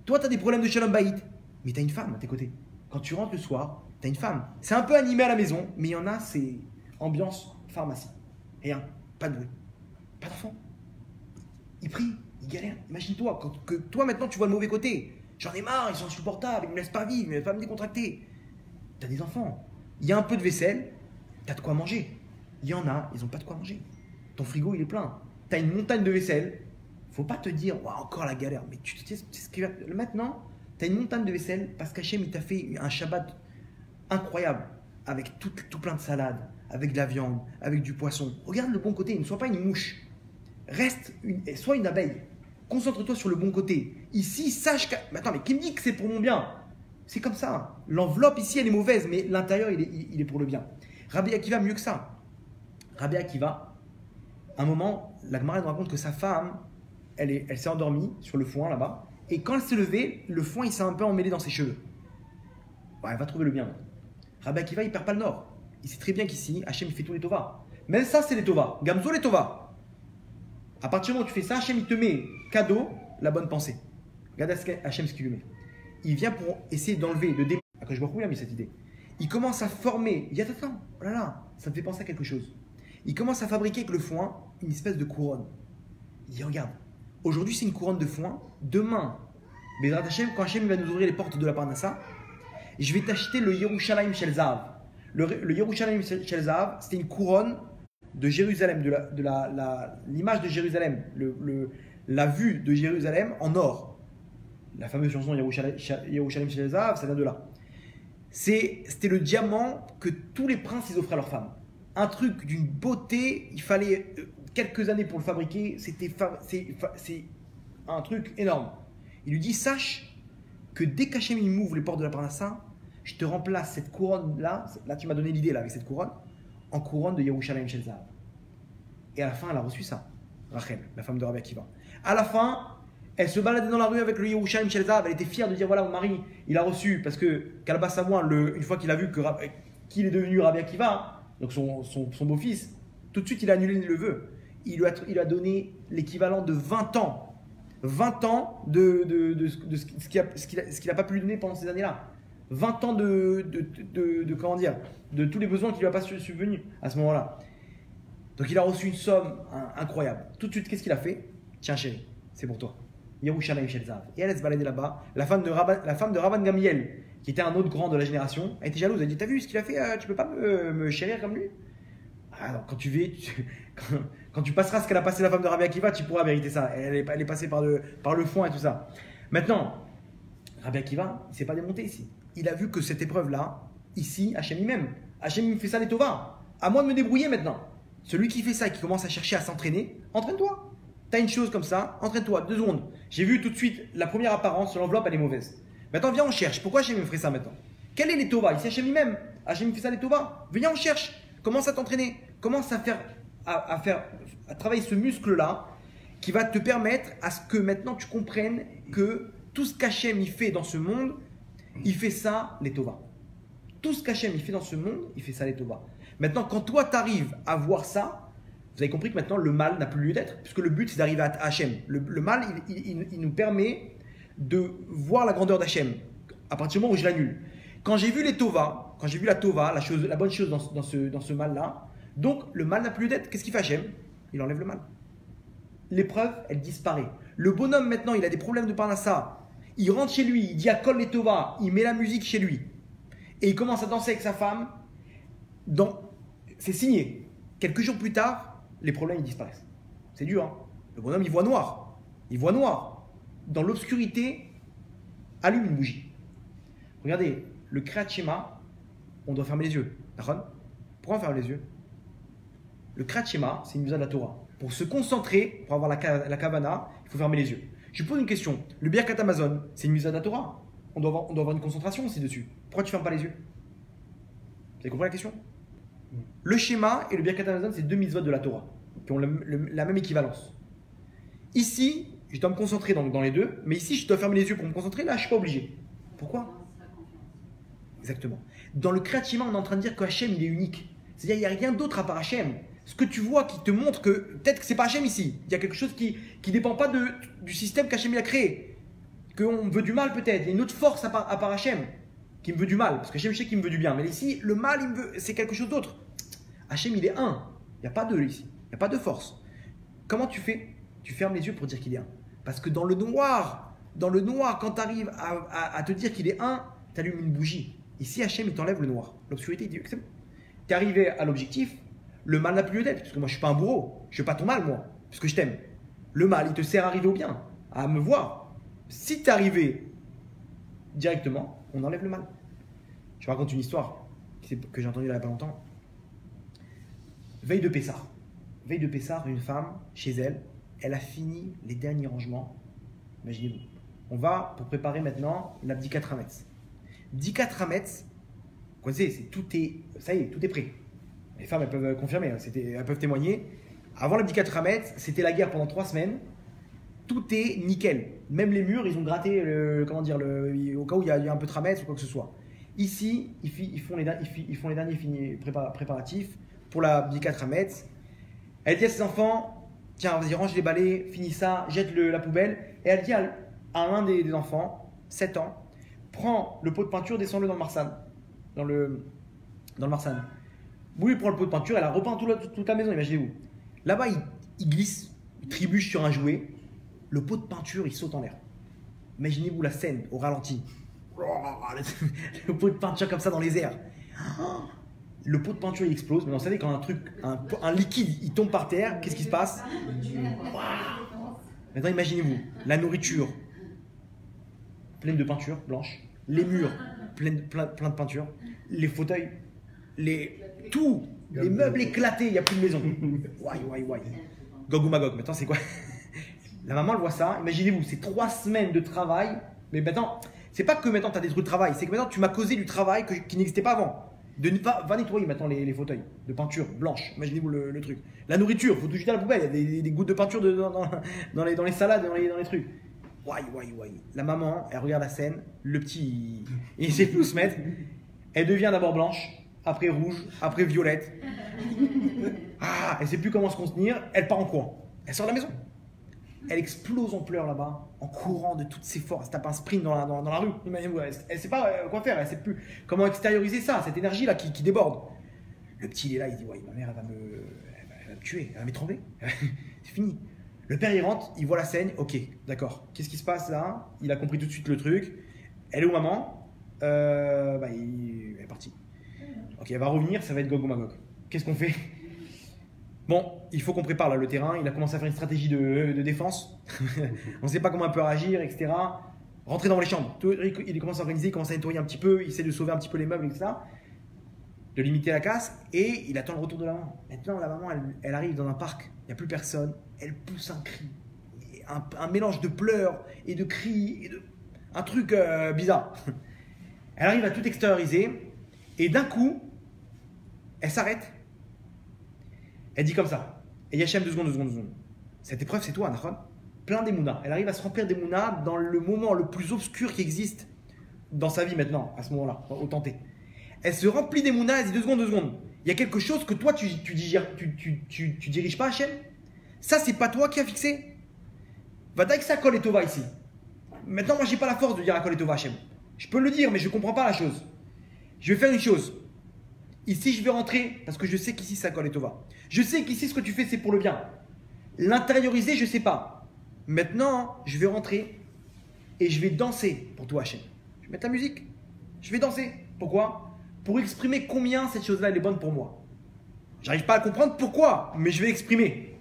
Toi, tu as des problèmes de shalom bayit, mais tu as une femme à tes côtés. Quand tu rentres le soir, tu as une femme. C'est un peu animé à la maison, mais il y en a, c'est ambiance pharmacie. Rien, pas de bruit, pas d'enfant. Ils prient, ils galèrent. Imagine-toi, que toi maintenant tu vois le mauvais côté. J'en ai marre, ils sont insupportables, ils me laissent pas vivre, ils me laissent pas me décontracter. Tu as des enfants. Il y a un peu de vaisselle, tu as de quoi manger. Il y en a, ils n'ont pas de quoi manger. Ton frigo, il est plein. Tu as une montagne de vaisselle. Faut pas te dire, wow, encore la galère. Mais tu sais ce qui va. Maintenant, tu as une montagne de vaisselle parce qu'Hachem, il t'a fait un Shabbat incroyable. Avec tout plein de salades, avec de la viande, avec du poisson. Regarde le bon côté, ne sois pas une mouche. Sois une abeille. Concentre-toi sur le bon côté. Ici, sache que. Mais attends, mais qui me dit que c'est pour mon bien? C'est comme ça. L'enveloppe ici, elle est mauvaise, mais l'intérieur, il est pour le bien. Rabbi Akiva, mieux que ça. Rabbi Akiva, à un moment, la Gemara nous raconte que sa femme, elle s'est endormie sur le foin là-bas, et quand elle s'est levée, le foin il s'est un peu emmêlé dans ses cheveux. Ouais, elle va trouver le bien. Rabbi Akiva, il perd pas le nord. Il sait très bien qu'ici, Hachem il fait tous les tovas. Même ça, c'est les tovas. Gamzo les tovas. À partir du moment où tu fais ça, Hachem il te met cadeau la bonne pensée. Regarde Hachem ce qu'il lui met. Il vient pour essayer d'enlever, de démontrer. Après, je vois où il a mis cette idée. Il commence à former. Il dit attends, oh là là, ça me fait penser à quelque chose. Il commence à fabriquer avec le foin une espèce de couronne. Il dit regarde, aujourd'hui c'est une couronne de foin. Demain, Bezrat Hachem, quand Hachem va nous ouvrir les portes de la Parnassa, je vais t'acheter le Yerushalayim Shel Zahav. Le Yerushalayim Shel Zahav, c'était une couronne de Jérusalem, l'image de Jérusalem, la vue de Jérusalem en or. La fameuse chanson Yerushalayim Shel Zahav, ça vient de là. C'était le diamant que tous les princes ils offraient à leurs femmes. Un truc d'une beauté, il fallait quelques années pour le fabriquer, c'est un truc énorme. Il lui dit, sache que dès qu'Hachem il m'ouvre les portes de la Parnassa, je te remplace cette couronne-là, là tu m'as donné l'idée là avec cette couronne, en couronne de Yerushalayim Shel Zahav. Et à la fin, elle a reçu ça, Rachel, la femme de Rabbi Akiva. À la fin, elle se baladait dans la rue avec le Yerushalayim Shel Zahav, elle était fière de dire, voilà mon mari, il a reçu, parce que Kalba Samoin, une fois qu'il a vu qu'il est devenu Rabbi Akiva, donc son beau-fils, tout de suite il a annulé le vœu. Il lui a donné l'équivalent de 20 ans. 20 ans de ce qu'il n'a pas pu lui donner pendant ces années-là. 20 ans comment dire, de tous les besoins qui lui a pas subvenus à ce moment-là. Donc il a reçu une somme incroyable. Tout de suite, qu'est-ce qu'il a fait? Tiens chérie, c'est pour toi. Yerushalayim Shel Zahav. Et elle se baladait là-bas. La femme de Rabban Gamliel, qui était un autre grand de la génération, elle était jalouse. Elle dit, t'as vu ce qu'il a fait? Tu peux pas me chérir comme lui? Alors, quand tu passeras ce qu'elle a passé la femme de Rabbi Akiva, tu pourras mériter ça. Elle est passée par le fond et tout ça. Maintenant, Rabbi Akiva, il ne s'est pas démonté ici. Il a vu que cette épreuve-là, ici, Hachem lui-même. Hachem me fait ça les Tova. À moi de me débrouiller maintenant. Celui qui fait ça et qui commence à chercher à s'entraîner, entraîne-toi. Tu as une chose comme ça, entraîne-toi. 2 secondes. J'ai vu tout de suite la première apparence, l'enveloppe, elle est mauvaise. Maintenant, viens, on cherche. Pourquoi Hachem me ferait ça maintenant? Quel est les Tova? Ici, Hachem lui-même. Hachem me fait ça les Tova. Viens, on cherche. Commence à t'entraîner. Commence à travailler ce muscle-là qui va te permettre à ce que maintenant tu comprennes que tout ce qu'Hachem il fait dans ce monde, il fait ça les Tova. Tout ce qu'Hachem il fait dans ce monde, il fait ça les Tova. Maintenant, quand toi tu arrives à voir ça, vous avez compris que maintenant le mal n'a plus lieu d'être, puisque le but c'est d'arriver à Hachem. Le mal, il nous permet de voir la grandeur d'Hachem à partir du moment où je l'annule. Quand j'ai vu les Tova, quand j'ai vu la Tova, la bonne chose dans ce mal-là, donc le mal n'a plus lieu d'être. Qu'est-ce qu'il fait Hachem? Il enlève le mal. L'épreuve, elle disparaît. Le bonhomme maintenant, il a des problèmes de parnassa. Il rentre chez lui, il dit à Kol les Tova, il met la musique chez lui. Et il commence à danser avec sa femme. C'est signé. Quelques jours plus tard, les problèmes ils disparaissent. C'est dur, hein? Le bonhomme, il voit noir. Il voit noir. Dans l'obscurité, allume une bougie. Regardez, le Kriyat Shema, on doit fermer les yeux. D'accord? Pourquoi on ferme les yeux? Le Kriyat Shema, c'est une mitzvah de la Torah. Pour se concentrer, pour avoir la kavana, il faut fermer les yeux. Je pose une question. Le Birkat Amazon, c'est une mitzvah de la Torah. On doit avoir une concentration aussi dessus. Pourquoi tu fermes pas les yeux? Vous avez compris la question? Le Shema et le Birkat Amazon, c'est 2 mitzvot de la Torah qui ont la même équivalence. Ici, je dois me concentrer dans les deux, mais ici, je dois fermer les yeux pour me concentrer. Là, je ne suis pas obligé. Pourquoi? Exactement. Dans le Kriyat Shema, on est en train de dire que Hachem, il est unique. C'est-à-dire, il n'y a rien d'autre à part Hachem. Ce que tu vois qui te montre que peut-être que ce n'est pas Hachem ici. Il y a quelque chose qui ne dépend pas du système qu'Hachem a créé. Qu'on me veut du mal peut-être. Il y a une autre force à part Hachem qui me veut du mal. Parce que Hachem, je sais qu'il me veut du bien. Mais ici, le mal, c'est quelque chose d'autre. Hachem, il est un. Il n'y a pas deux ici. Il n'y a pas de force. Comment tu fais? Tu fermes les yeux pour dire qu'il est un. Parce que dans le noir, quand tu arrives à te dire qu'il est un, tu allumes une bougie. Ici, Hachem, il t'enlève le noir. L'obscurité, il dit que c'est bon. Tu es arrivé à l'objectif, le mal n'a plus lieu d'être. Parce que moi, je ne suis pas un bourreau. Je ne fais pas ton mal, moi. Parce que je t'aime. Le mal, il te sert à arriver au bien, à me voir. Si tu es arrivé directement, on enlève le mal. Je raconte une histoire que j'ai entendue il n'y a pas longtemps. Veille de Pessah, une femme, chez elle, elle a fini les derniers rangements. Imaginez-vous. On va pour préparer maintenant la Bdikat Hametz. Bdikat Hametz, vous connaissez, ça y est, tout est prêt. Les femmes, elles peuvent confirmer, elles peuvent témoigner. Avant la Bdikat Hametz, c'était la guerre pendant 3 semaines. Tout est nickel. Même les murs, ils ont gratté, au cas où il y a un peu de Hametz ou quoi que ce soit. Ici, ils font les derniers préparatifs pour la Bdikat Hametz. Elle dit à ses enfants, tiens, vas-y, range les balais, finis ça, jette la poubelle. Et elle dit à l'un des enfants, 7 ans, prends le pot de peinture, descends-le dans le Marsan. Dans le Marsan. Oui, il prend le pot de peinture, elle a repeint toute la maison, imaginez-vous. Là-bas, il glisse, il trébuche sur un jouet. Le pot de peinture, il saute en l'air. Imaginez-vous la scène au ralenti. Le pot de peinture comme ça dans les airs. Le pot de peinture, il explose. Mais vous savez, quand un liquide, il tombe par terre, qu'est-ce qui se passe? Maintenant, imaginez-vous, la nourriture pleine de peinture blanche, les murs plein de peinture, les fauteuils, les meubles éclatés, il n'y a plus de maison. Ouai. Gog ou Magog, maintenant c'est quoi? La maman, elle voit ça, imaginez-vous, c'est 3 semaines de travail, mais maintenant, c'est pas que maintenant tu as détruit le travail, c'est que maintenant tu m'as causé du travail qui n'existait pas avant. Va nettoyer maintenant les fauteuils de peinture blanche, imaginez-vous le truc. La nourriture, il faut tout jeter à la poubelle, il y a des gouttes de peinture dans les salades, dans les trucs. Ouai. La maman, elle regarde la scène, le petit, il sait plus où se mettre. Elle devient d'abord blanche, après rouge, après violette. Elle sait plus comment se contenir, elle part en courant. Elle sort de la maison. Elle explose en pleurs là-bas, en courant de toutes ses forces. Elle tape un sprint dans la rue. Elle ne sait pas quoi faire, elle ne sait plus comment extérioriser ça, cette énergie-là qui déborde. Le petit, il est là, il dit ouais, ma mère, elle va me tuer, elle va m'étrangler. C'est fini. Le père, il rentre, il voit la scène. Ok, d'accord. Qu'est-ce qui se passe là? Il a compris tout de suite le truc. Elle est où, maman? Elle est partie. Ok, elle va revenir, ça va être Gog ou Magog. Qu'est-ce qu'on fait? Bon, il faut qu'on prépare là, le terrain. Il a commencé à faire une stratégie de défense. On ne sait pas comment il peut réagir, etc. Rentrer dans les chambres. Il commence à organiser, il commence à nettoyer un petit peu, il essaie de sauver un petit peu les meubles, etc. De limiter la casse. Et il attend le retour de la maman. Maintenant, la maman, elle arrive dans un parc. Il n'y a plus personne. Elle pousse un cri. Un mélange de pleurs et de cris. Un truc bizarre. Elle arrive à tout extérioriser. Et d'un coup, elle s'arrête. Elle dit comme ça. Et Yachem, 2 secondes. Cette épreuve, c'est toi, Nahon. Plein d'émouna. Elle arrive à se remplir d'émouna dans le moment le plus obscur qui existe dans sa vie maintenant, à ce moment-là, au tenté. Elle se remplit d'émouna, elle dit 2 secondes. Il y a quelque chose que toi, tu diriges pas, Hachem. Ça, c'est pas toi qui as fixé. Va dire que ça colle et tova ici. Maintenant, moi, j'ai pas la force de dire à colle et tova, Hachem. Je peux le dire, mais je comprends pas la chose. Je vais faire une chose. Ici, je vais rentrer parce que je sais qu'ici, ça colle et tova. Je sais qu'ici, ce que tu fais, c'est pour le bien. L'intérioriser, je ne sais pas. Maintenant, je vais rentrer et je vais danser pour toi, Hachem. Je vais mettre la musique. Je vais danser. Pourquoi? Pour exprimer combien cette chose-là, elle est bonne pour moi. J'arrive pas à comprendre pourquoi, mais je vais l'exprimer.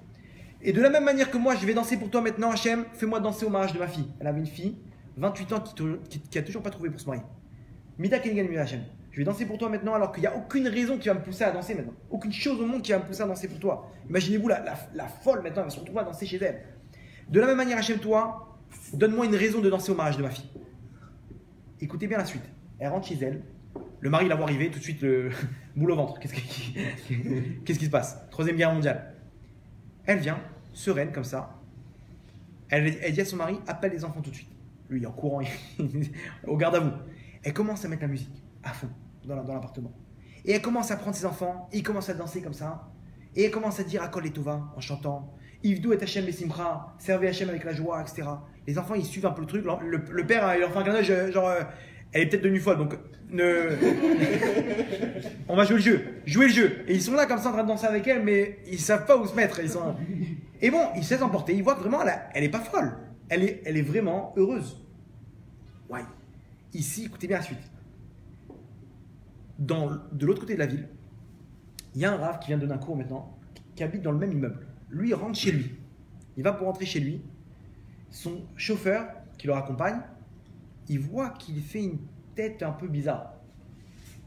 Et de la même manière que moi, je vais danser pour toi maintenant, Hachem, fais-moi danser au mariage de ma fille. Elle avait une fille, 28 ans, qui a toujours pas trouvé pour se marier. Mida Kenigan Mida Hachem. Je vais danser pour toi maintenant alors qu'il n'y a aucune raison qui va me pousser à danser maintenant. Aucune chose au monde qui va me pousser à danser pour toi. Imaginez-vous la folle maintenant, elle va se retrouver à danser chez elle. De la même manière, Hachem, toi, donne-moi une raison de danser au mariage de ma fille. Écoutez bien la suite. Elle rentre chez elle. Le mari la voit arriver, tout de suite le boule au ventre. Qu'est-ce qui se passe? 3e guerre mondiale. Elle vient, sereine comme ça. Elle dit à son mari, appelle les enfants tout de suite. Lui, en courant, au garde à vous. Elle commence à mettre la musique à fond dans l'appartement. Et elle commence à prendre ses enfants, et ils commencent à danser comme ça. Et elle commence à dire Akol et Tova en chantant Ivdou et Hachem et Simcha, servez Hachem avec la joie, etc. Les enfants, ils suivent un peu le truc. Le père, il leur fait un clin d'œil, genre, elle est peut-être devenue folle, donc on va jouer le jeu. Et ils sont là comme ça en train de danser avec elle, mais ils savent pas où se mettre. Et bon, ils se laissent emporter. Ils voient que vraiment, elle est pas folle. Elle est vraiment heureuse. Ouais. Ici, écoutez bien la suite. De l'autre côté de la ville, il y a un rave qui vient de donner un cours maintenant, qui habite dans le même immeuble. Lui, il rentre chez lui. Il va pour rentrer chez lui. Son chauffeur, qui le raccompagne, il voit qu'il fait une tête un peu bizarre.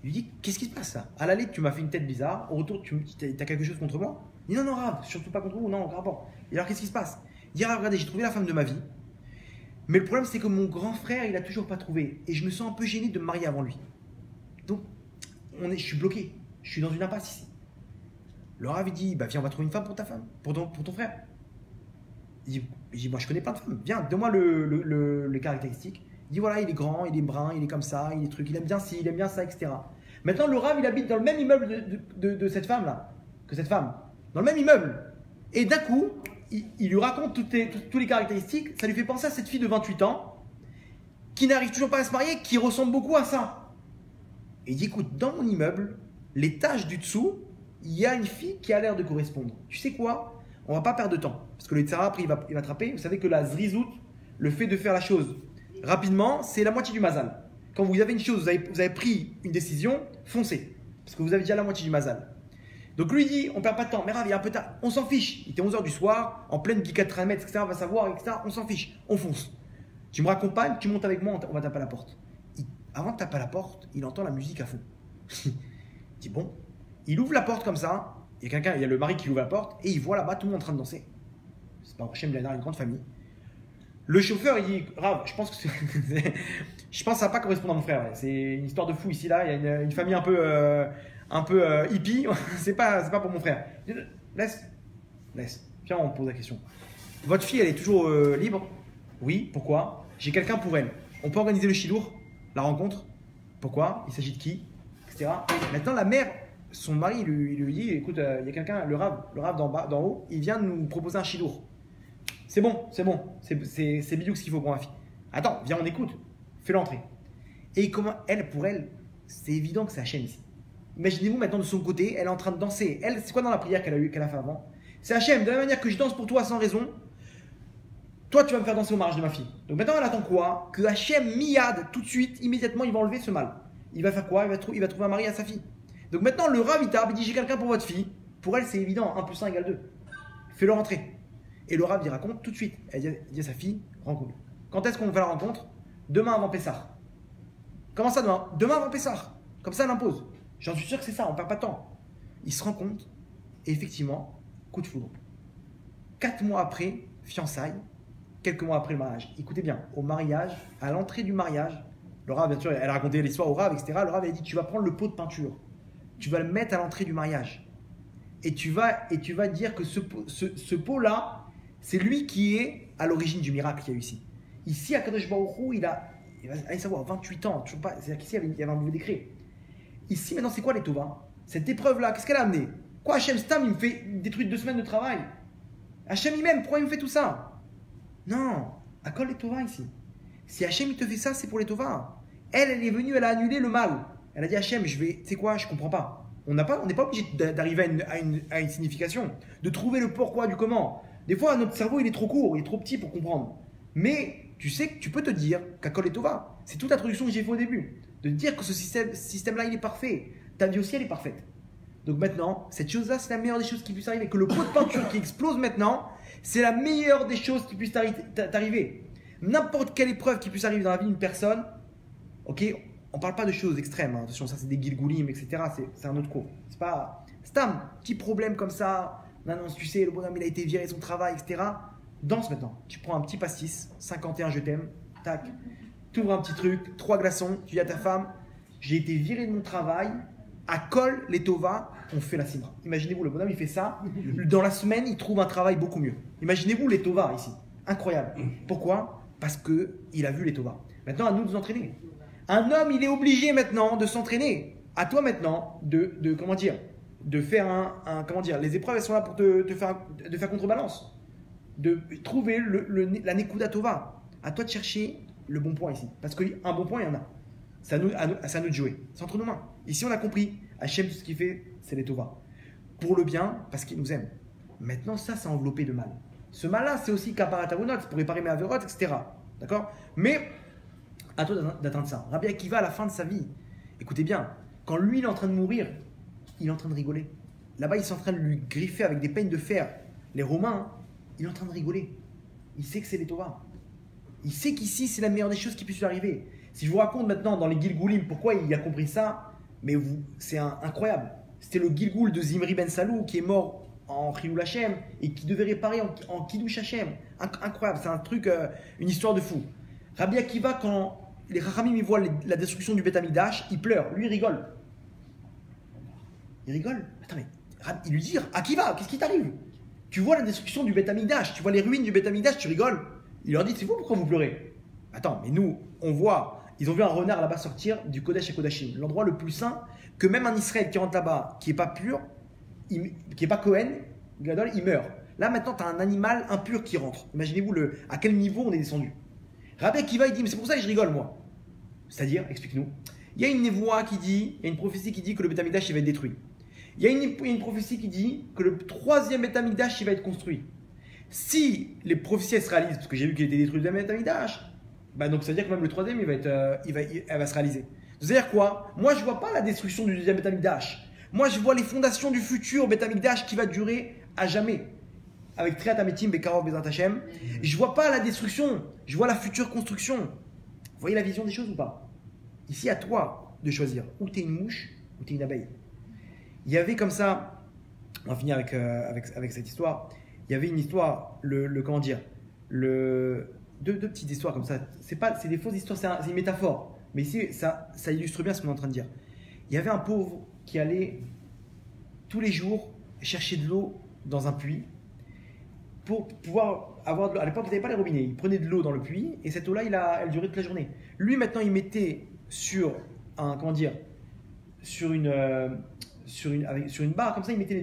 Il lui dit, qu'est-ce qui se passe là? À l'aller, tu m'as fait une tête bizarre. Au retour, tu as quelque chose contre moi? Il dit, non, Rav, surtout pas contre vous. Non, grave pas. Et alors, qu'est-ce qui se passe? Il dit, Rav, regardez, j'ai trouvé la femme de ma vie. Mais le problème, c'est que mon grand frère, il a toujours pas trouvé. Et je me sens un peu gêné de me marier avant lui. Donc, je suis bloqué. Je suis dans une impasse ici. Le Rav, il dit, bah viens, on va trouver une femme pour ta femme, pour ton frère. Il dit, moi je connais plein de femmes. Viens, donne-moi les caractéristiques. Il dit, voilà, il est grand, il est brun, il est comme ça, il est truc, il aime bien ci, il aime bien ça, etc. Maintenant, le Rav, il habite dans le même immeuble de cette femme-là, que cette femme. Dans le même immeuble. Et d'un coup, il lui raconte toutes les caractéristiques. Ça lui fait penser à cette fille de 28 ans qui n'arrive toujours pas à se marier, qui ressemble beaucoup à ça. Et il dit, écoute, dans mon immeuble, l'étage du dessous, il y a une fille qui a l'air de correspondre. Tu sais quoi? On va pas perdre de temps. Parce que le Tzara, après, il va attraper. Vous savez que la zrizout, le fait de faire la chose rapidement, c'est la moitié du mazal. Quand vous avez une chose, vous avez pris une décision, foncez. Parce que vous avez déjà la moitié du mazal. Donc lui dit, on perd pas de temps. Mais Rav, il est un peu tard. On s'en fiche. Il était 11h du soir, en pleine Gikat Ramet, etc. On va savoir, etc. On s'en fiche. On fonce. Tu me raccompagnes, tu montes avec moi, on va taper à la porte. Avant de taper à la porte, il entend la musique à fond. Il dit bon, il ouvre la porte comme ça. Il y a le mari qui ouvre la porte et il voit là-bas tout le monde en train de danser. C'est pas Hachem Blanar, une grande famille. Le chauffeur, il dit Rav, je pense que ça va pas correspondre à mon frère. C'est une histoire de fou ici là. Il y a une famille un peu hippie. c'est pas pour mon frère. Laisse. Viens, on pose la question. Votre fille, elle est toujours libre? Oui. Pourquoi? J'ai quelqu'un pour elle. On peut organiser le chidour, la rencontre. Pourquoi? Il s'agit de qui? Etc. Maintenant, la mère, son mari, lui dit écoute, il y a quelqu'un, le Rav d'en haut, il vient de nous proposer un chidour. c'est bon, c'est bidou ce qu'il faut pour ma fille. Attends, viens, on écoute, fais-le entrer. Et comment, pour elle, c'est évident que c'est Hachem ici. Imaginez-vous maintenant de son côté, elle est en train de danser. Elle, c'est quoi dans la prière qu'elle a fait avant? C'est Hachem, de la même manière que je danse pour toi sans raison, toi tu vas me faire danser au mariage de ma fille. Donc maintenant elle attend quoi? Que Hachem, miyad, tout de suite, immédiatement, il va enlever ce mal. Il va faire quoi? Il va trouver un mari à sa fille. Donc maintenant le Rav, il dit j'ai quelqu'un pour votre fille. Pour elle, c'est évident, 1 plus 1 égale 2. Fais-le rentrer. Et le Rav, il raconte tout de suite. Elle dit à sa fille, rencontre. Quand est-ce qu'on fait la rencontre? Demain avant Pessah. Comment ça demain? Demain avant Pessah. Comme ça, elle impose. J'en suis sûr que c'est ça, on ne perd pas de temps. Il se rend compte, et effectivement, coup de foudre. 4 mois après, fiançailles, quelques mois après le mariage. Écoutez bien, au mariage, à l'entrée du mariage, le Rav, bien sûr, elle a raconté l'histoire au Rav, etc. Le Rav, elle a dit, tu vas prendre le pot de peinture, tu vas le mettre à l'entrée du mariage. Et tu vas dire que ce pot-là, c'est lui qui est à l'origine du miracle qu'il y a eu ici. Ici, à Kadosh Baruch Hu, il va aller savoir, 28 ans, toujours pas, c'est-à-dire qu'ici, il y avait un mauvais décret. Ici, maintenant, c'est quoi les Tova? Cette épreuve-là, qu'est-ce qu'elle a amené? Quoi, Hachem Stam, il me fait détruire 2 semaines de travail? Hachem, il m'aime, pourquoi il me fait tout ça? Non, à quoi les Tova ici? Si Hachem, il te fait ça, c'est pour les Tova. Elle est venue, elle a annulé le mal. Elle a dit, Hachem, tu sais quoi, je comprends pas. On n'est pas obligé d'arriver à une signification, de trouver le pourquoi du comment. Des fois, notre cerveau, il est trop court, il est trop petit pour comprendre. Mais tu sais que tu peux te dire qu'Akol et Tova, c'est toute l'introduction que j'ai fait au début. De dire que ce système-là, il est parfait. Ta vie aussi, elle est parfaite. Donc maintenant, cette chose-là, c'est la meilleure des choses qui puisse arriver. Que le pot de peinture qui explose maintenant, c'est la meilleure des choses qui puisse t'arriver. N'importe quelle épreuve qui puisse arriver dans la vie d'une personne, ok, on ne parle pas de choses extrêmes. Hein. Attention, ça c'est des gilgoulim, etc. C'est un autre cours. C'est pas. C'est un petit problème comme ça. Non, tu sais, le bonhomme, il a été viré de son travail, etc. Danse maintenant. Tu prends un petit pastis, 51 je t'aime, tac. Tu ouvres un petit truc, 3 glaçons, tu dis à ta femme, j'ai été viré de mon travail, à Kol, les Tova, on fait la Simra. Imaginez-vous, le bonhomme, il fait ça. Dans la semaine, il trouve un travail beaucoup mieux. Imaginez-vous les Tova ici. Incroyable. Pourquoi? Parce qu'il a vu les Tova. Maintenant, à nous de nous entraîner. Un homme, il est obligé maintenant de s'entraîner. À toi maintenant comment dire, de faire comment dire, les épreuves, elles sont là pour de faire contrebalance. De trouver la Nekuda Tova. À toi de chercher le bon point ici. Parce qu'un bon point, il y en a. C'est à nous de jouer. C'est entre nos mains. Ici, on a compris. Hachem, tout ce qu'il fait, c'est les Tova. Pour le bien, parce qu'il nous aime. Maintenant, ça, c'est enveloppé de mal. Ce mal-là, c'est aussi Kaparat Avonot, pour réparer mes Averot, etc. D'accord? Mais, à toi d'atteindre ça. Rabbi Akiva, à la fin de sa vie, écoutez bien, quand lui, il est en train de mourir, il est en train de rigoler. Là-bas, ils sont en train de lui griffer avec des peignes de fer. Les Romains, il est en train de rigoler. Il sait que c'est les Tova. Il sait qu'ici, c'est la meilleure des choses qui puisse lui arriver. Si je vous raconte maintenant dans les Gilgoulim pourquoi il a compris ça, mais c'est incroyable. C'était le Gilgoul de Zimri Ben Salou qui est mort en Chilul Hashem et qui devait réparer en Kiddush Hashem. Incroyable, c'est un truc, une histoire de fou. Rabbi Akiva, quand les Chachamim voient la destruction du Beth Amikdash, il pleure. Lui, il rigole. Il rigole. Attends, mais il lui dit, Akiva, qu'est-ce qui t'arrive? Tu vois la destruction du Beth Amikdash, tu vois les ruines du Beth Amikdash, tu rigoles. Il leur dit, c'est vous, pourquoi vous pleurez? Attends, mais nous, on voit, ils ont vu un renard là-bas sortir du Kodesh et Kodashim, l'endroit le plus saint, que même un Israël qui rentre là-bas, qui n'est pas pur, qui n'est pas Cohen, Gadol, il meurt. Là, maintenant, tu as un animal impur qui rentre. Imaginez-vous à quel niveau on est descendu. Rabbi Akiva, il dit, mais c'est pour ça que je rigole, moi. C'est-à-dire, explique-nous. Il y a une névoie qui dit, il y a une prophétie qui dit que le Beth Amikdash, il va être détruit. Il y a une prophétie qui dit que le 3e Beth Amikdash, il va être construit. Si les prophéties se réalisent, parce que j'ai vu qu'il était détruit le Beth Amikdash, bah donc ça veut dire que même le 3e, elle va se réaliser. C'est-à-dire quoi? Moi, je ne vois pas la destruction du 2e Beth Amikdash. Moi, je vois les fondations du futur Beth Amikdash qui va durer à jamais. Avec Triat Ametim, Bekarov, Bezrat Hashem. Je ne vois pas la destruction, je vois la future construction. Vous voyez la vision des choses ou pas? Ici, à toi de choisir. Ou tu es une mouche, ou tu es une abeille. Il y avait comme ça, on va finir avec cette histoire. Il y avait une histoire, comment dire, deux petites histoires comme ça. C'est des fausses histoires, c'est une métaphore. Mais ici, ça illustre bien ce qu'on est en train de dire. Il y avait un pauvre qui allait tous les jours chercher de l'eau dans un puits pour pouvoir avoir de l'eau. À l'époque, il n'y avait pas les robinets. Il prenait de l'eau dans le puits et cette eau-là, elle durait toute la journée. Lui, maintenant, il mettait sur une barre comme ça, il mettait les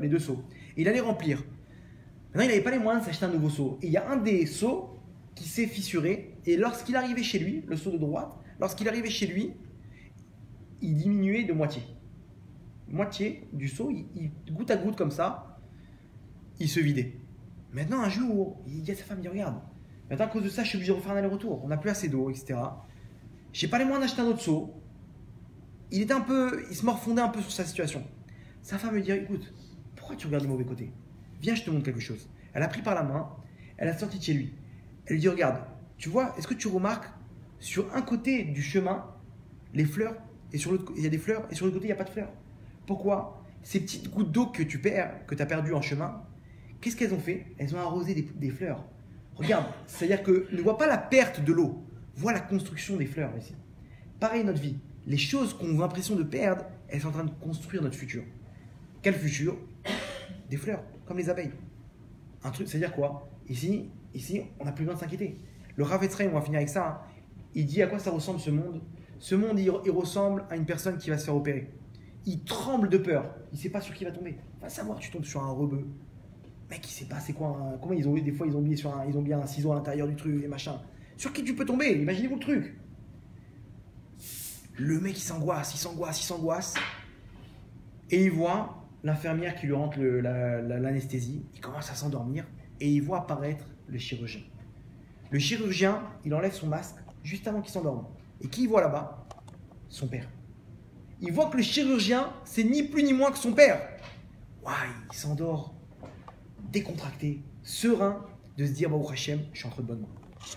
deux seaux. Et il allait remplir. Maintenant, il n'avait pas les moyens de s'acheter un nouveau seau. Et il y a un des seaux qui s'est fissuré. Et lorsqu'il arrivait chez lui, le seau de droite, lorsqu'il arrivait chez lui, il diminuait de moitié. Moitié du seau, goutte à goutte comme ça, il se vidait. Maintenant, un jour, il dit à sa femme, il regarde. Maintenant, à cause de ça, je suis obligé de refaire un aller-retour. On n'a plus assez d'eau, etc. J'ai pas les moyens d'acheter un autre seau. Il se morfondait un peu sur sa situation. Sa femme me dit, écoute, pourquoi tu regardes le mauvais côté? Viens, je te montre quelque chose. Elle a pris par la main, elle a sorti de chez lui. Elle lui dit, regarde, tu vois, est-ce que tu remarques sur un côté du chemin, les fleurs, et sur l'autre, il y a des fleurs, et sur l'autre côté, il n'y a pas de fleurs. Pourquoi? Ces petites gouttes d'eau que tu perds, que tu as perdues en chemin, qu'est-ce qu'elles ont fait? Elles ont arrosé des fleurs. Regarde, c'est-à-dire que ne vois pas la perte de l'eau, vois la construction des fleurs ici. Pareil, notre vie. Les choses qu'on a l'impression de perdre, elles sont en train de construire notre futur. Quel futur? Des fleurs, comme les abeilles. Un truc, c'est-à-dire quoi? Ici, on n'a plus besoin de s'inquiéter. Le Rav Etzraïm, on va finir avec ça, hein, il dit à quoi ça ressemble ce monde. Ce monde, il ressemble à une personne qui va se faire opérer. Il tremble de peur. Il ne sait pas sur qui va tomber. Va savoir, tu tombes sur un rebeu. Mec, il sait pas c'est quoi. Comment ils ont des fois ils ont mis un ciseau à l'intérieur du truc et machin. Sur qui tu peux tomber? Imaginez-vous le truc. Le mec il s'angoisse. Et il voit l'infirmière qui lui rentre l'anesthésie. Il commence à s'endormir et il voit apparaître le chirurgien. Le chirurgien, il enlève son masque juste avant qu'il s'endorme. Et qui il voit là-bas? Son père. Il voit que le chirurgien, c'est ni plus ni moins que son père. Waouh, il s'endort décontracté, serein, de se dire, Baruch Hashem, je suis entre de bonnes mains.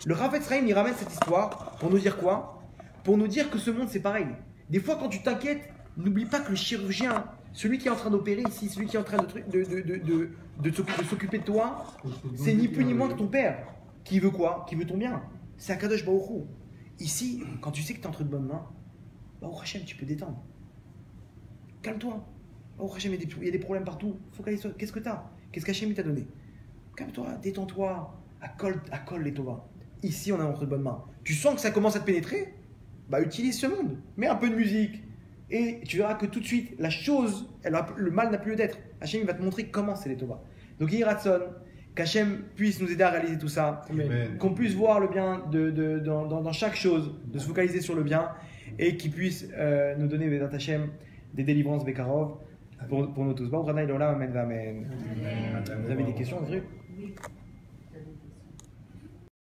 Le Rav Etzraïm, il ramène cette histoire pour nous dire quoi? Pour nous dire que ce monde, c'est pareil. Des fois, quand tu t'inquiètes, n'oublie pas que le chirurgien, celui qui est en train d'opérer ici, celui qui est en train de s'occuper de toi, c'est ni plus ni moins que ton père. Qui veut quoi? Qui veut ton bien. C'est Akadosh Baruch Hu. Ici, quand tu sais que tu es entre de bonnes mains, Baruch Hashem, tu peux détendre. Calme-toi. Baruch Hashem, il y a des problèmes partout. Focalise-toi. Qu'est-ce que tu as? Qu'est-ce qu'Hachem t'a donné? Calme-toi, détends-toi, accole les tovas. Ici, on est entre de bonnes mains. Tu sens que ça commence à te pénétrer? Bah, utilise ce monde. Mets un peu de musique. Et tu verras que tout de suite, la chose, le mal n'a plus lieu d'être. Hachem, il va te montrer comment c'est les tovas. Donc, Yiratson, qu'Hachem puisse nous aider à réaliser tout ça. Qu'on puisse voir le bien dans chaque chose, de se focaliser sur le bien. Et qu'il puisse nous donner, Vedat Hachem, des délivrances Bekarov. Pour nous tous. Bon, amen. Vous avez des questions, des trucs?